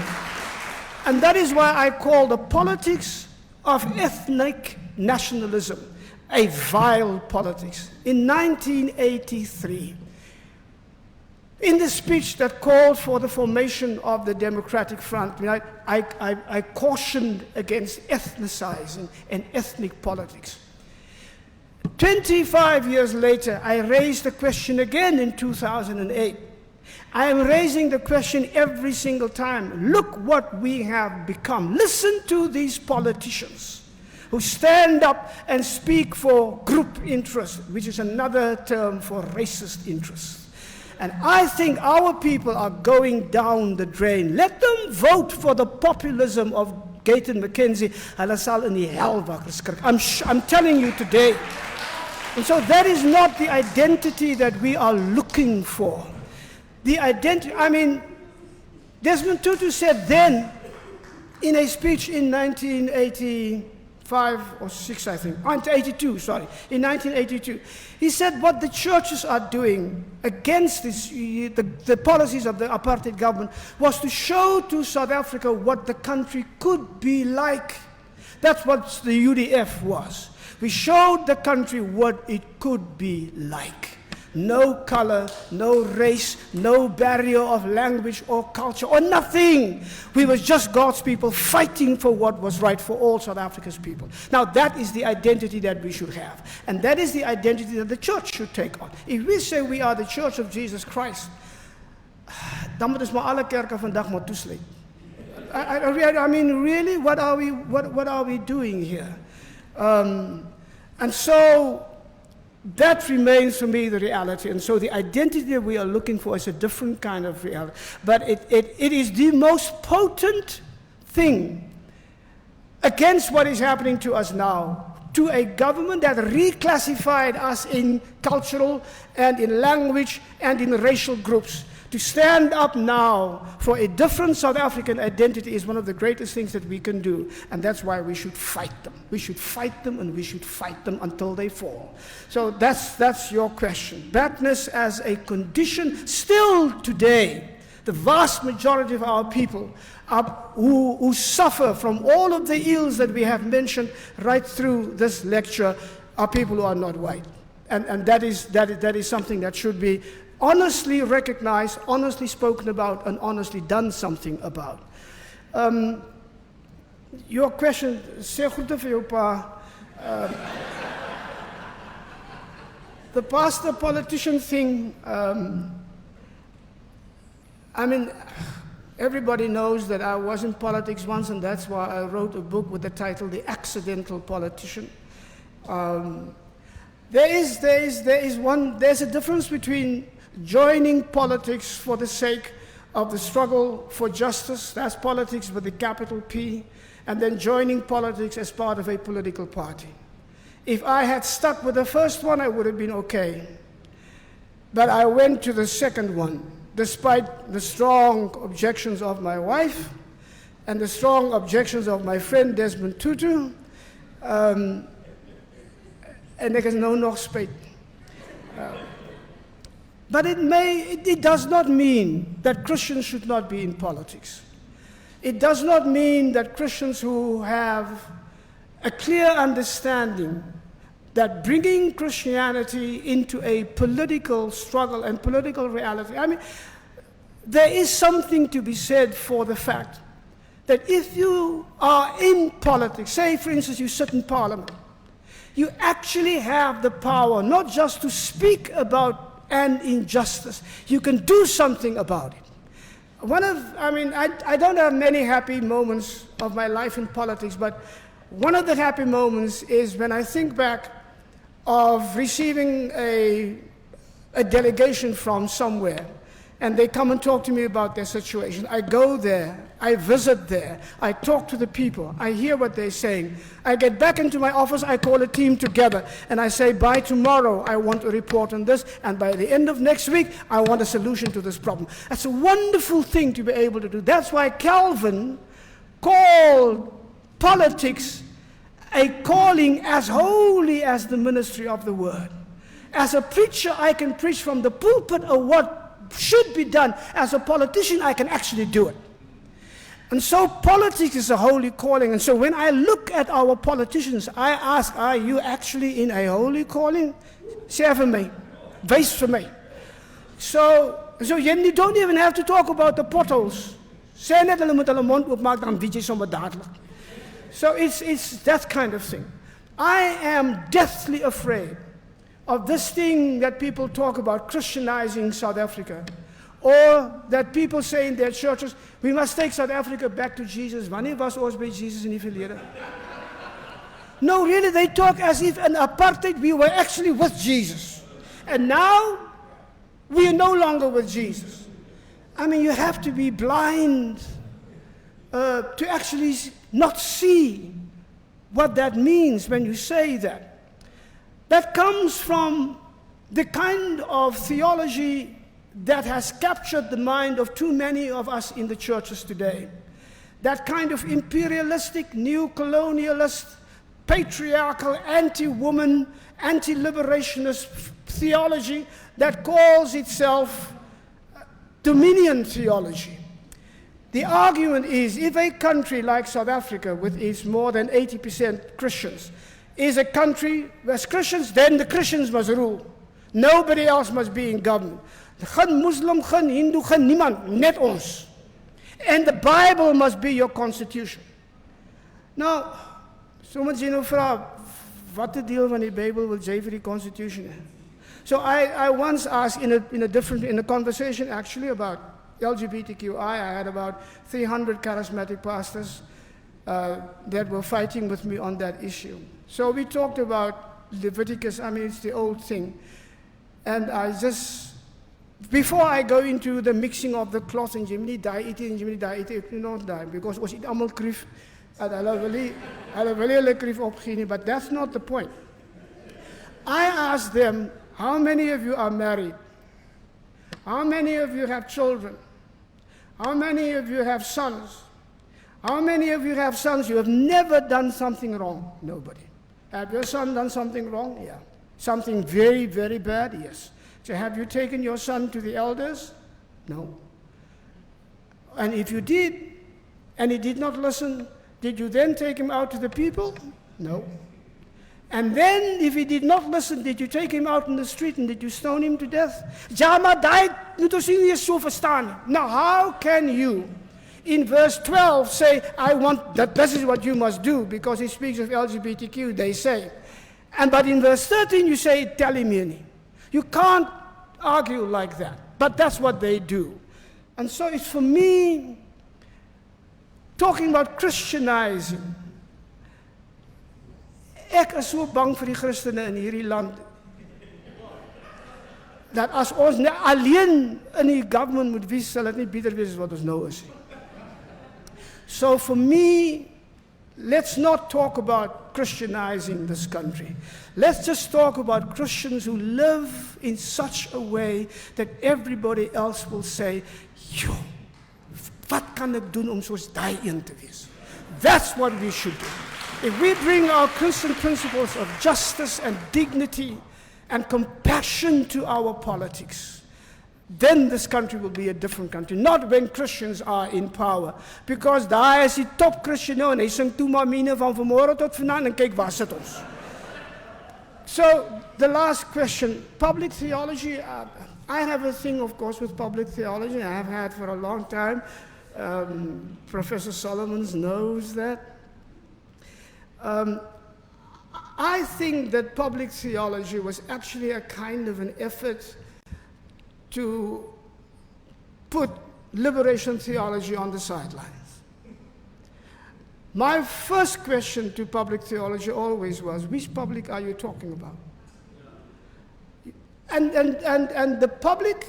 And that is why I call the politics of ethnic nationalism a vile politics. In 1983, in the speech that called for the formation of the Democratic Front, I cautioned against ethnicizing and ethnic politics. 25 years later, I raised the question again in 2008. I am raising the question every single time. Look what we have become. Listen to these politicians who stand up and speak for group interest, which is another term for racist interests. And I think our people are going down the drain. Let them vote for the populism of Gayton McKenzie. I'm telling you today. And so that is not the identity that we are looking for. The identity, Desmond Tutu said then, in a speech in 1985 or 6, I think, 1982, he said what the churches are doing against this, the policies of the apartheid government was to show to South Africa what the country could be like. That's what the UDF was. We showed the country what it could be like. No color, no race, no barrier of language or culture or nothing. We were just God's people fighting for what was right for all South Africa's people. Now that is the identity that we should have. And that is the identity that the church should take on. If we say we are the church of Jesus Christ, dan moet ons maar alle kerke vandag maar toesluit. Really, what are we doing here? And so that remains for me the reality. And so the identity that we are looking for is a different kind of reality. But it is the most potent thing against what is happening to us now to a government that reclassified us in cultural and in language and in racial groups. To stand up now for a different South African identity is one of the greatest things that we can do. And that's why we should fight them. We should fight them, and we should fight them until they fall. So that's your question. Badness as a condition. Still today, the vast majority of our people who suffer from all of the ills that we have mentioned right through this lecture are people who are not white. And that is something that should be honestly recognized, honestly spoken about, and honestly done something about. Your question, sê groete vir jou pa. The pastor-politician thing, I mean, everybody knows that I was in politics once, and that's why I wrote a book with the title, The Accidental Politician. There's a difference between joining politics for the sake of the struggle for justice, that's politics with a capital P, and then joining politics as part of a political party. If I had stuck with the first one, I would have been okay. But I went to the second one, despite the strong objections of my wife and the strong objections of my friend Desmond Tutu, and ek is nou nog spyt. But it does not mean that Christians should not be in politics. It does not mean that Christians who have a clear understanding that bringing Christianity into a political struggle and political reality, I mean, there is something to be said for the fact that if you are in politics, say for instance you sit in parliament, you actually have the power not just to speak about an injustice, you can do something about it. I don't have many happy moments of my life in politics, but one of the happy moments is when I think back of receiving a delegation from somewhere, and they come and talk to me about their situation. I go there, I visit there, I talk to the people, I hear what they're saying. I get back into my office, I call a team together, and I say, by tomorrow I want a report on this, and by the end of next week I want a solution to this problem. That's a wonderful thing to be able to do. That's why Calvin called politics a calling as holy as the ministry of the word. As a preacher, I can preach from the pulpit of what should be done. As a politician, I can actually do it. And so politics is a holy calling. And so when I look at our politicians, I ask, are you actually in a holy calling? Sê vir my, wys vir my. So you don't even have to talk about the potholes. Sê net hulle moet hulle mond oopmaak, dan weet jy sommer dadelik. So it's that kind of thing. I am deathly afraid of this thing that people talk about, Christianizing South Africa, or that people say in their churches, we must take South Africa back to Jesus. Wanneer was ons by Jesus in die verlede? No, really, they talk as if in apartheid we were actually with Jesus. And now, we are no longer with Jesus. I mean, you have to be blind to actually not see what that means when you say that. That comes from the kind of theology that has captured the mind of too many of us in the churches today. That kind of imperialistic, neo-colonialist, patriarchal, anti-woman, anti-liberationist theology that calls itself dominion theology. The argument is, if a country like South Africa, with its more than 80% Christians, is a country where Christians, then the Christians must rule. Nobody else must be in government. Geen Muslim, geen Hindu, geen niemand, net ons. And the Bible must be your constitution. Now, sommige jy nou vra, wat 'n deel van die Bybel wil jy vir die constitution hê? So I once asked in a conversation actually about LGBTQI, I had about 300 charismatic pastors that were fighting with me on that issue. So we talked about Leviticus, I mean, it's the old thing. And before I go into the mixing of the cloth and Jiminy die, you don't die, because was it almal krief, and Hulle wil nie hulle krief opgee nie, but that's not the point. I asked them, how many of you are married? How many of you have children? How many of you have sons? How many of you have sons you have never done something wrong? Nobody. Have your son done something wrong? Yeah. Something very, very bad? Yes. So have you taken your son to the elders? No. And if you did, and he did not listen, did you then take him out to the people? No. And then, if he did not listen, did you take him out in the street and did you stone him to death? Ja, maar daai moet ons nie eens so verstaan nie. Now, how can you, in verse 12, say, I want that this is what you must do, because he speaks of LGBTQ, they say. But in verse 13, you say, tell him any. You can't argue like that. But that's what they do. And so it's for me, talking about Christianizing. Ek is so bang vir die Christene in hierdie land, dat as ons alleen in die government moet wees, sal dit nie beter wees as wat ons nou is. So for me, let's not talk about Christianizing this country. Let's just talk about Christians who live in such a way that everybody else will say, yo, wat kan ek doen om soos daai een te wees? That's what we should do. If we bring our Christian principles of justice and dignity and compassion to our politics, then this country will be a different country. Not when Christians are in power. Because daar is die top Christian nou en hy sing toe maar mine van vanmôre tot vanaand en kyk waar sit ons. So, the last question, public theology. I have a thing, of course, with public theology. I have had for a long time. Professor Solomons knows that. I think that public theology was actually a kind of an effort to put liberation theology on the sidelines. My first question to public theology always was, which public are you talking about? And the public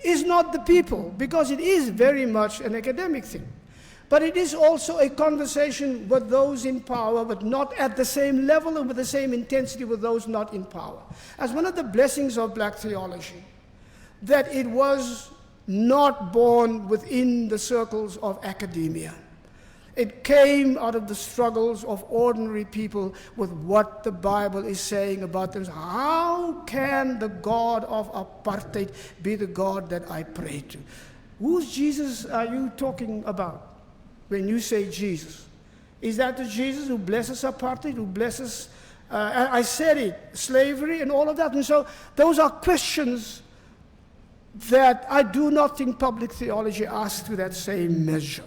is not the people, because it is very much an academic thing. But it is also a conversation with those in power, but not at the same level and with the same intensity with those not in power. As one of the blessings of black theology, that it was not born within the circles of academia. It came out of the struggles of ordinary people with what the Bible is saying about them. How can the God of apartheid be the God that I pray to? Whose Jesus are you talking about? When you say Jesus, is that the Jesus who blesses apartheid, who blesses, I said it, slavery and all of that? And so those are questions that I do not think public theology asks to that same measure.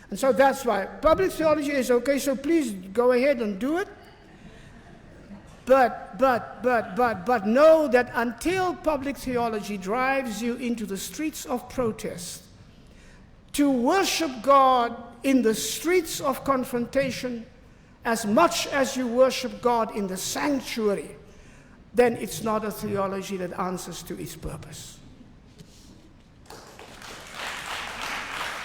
And so that's why public theology is okay, so please go ahead and do it. But know that until public theology drives you into the streets of protest, to worship God in the streets of confrontation as much as you worship God in the sanctuary, then it's not a theology that answers to its purpose.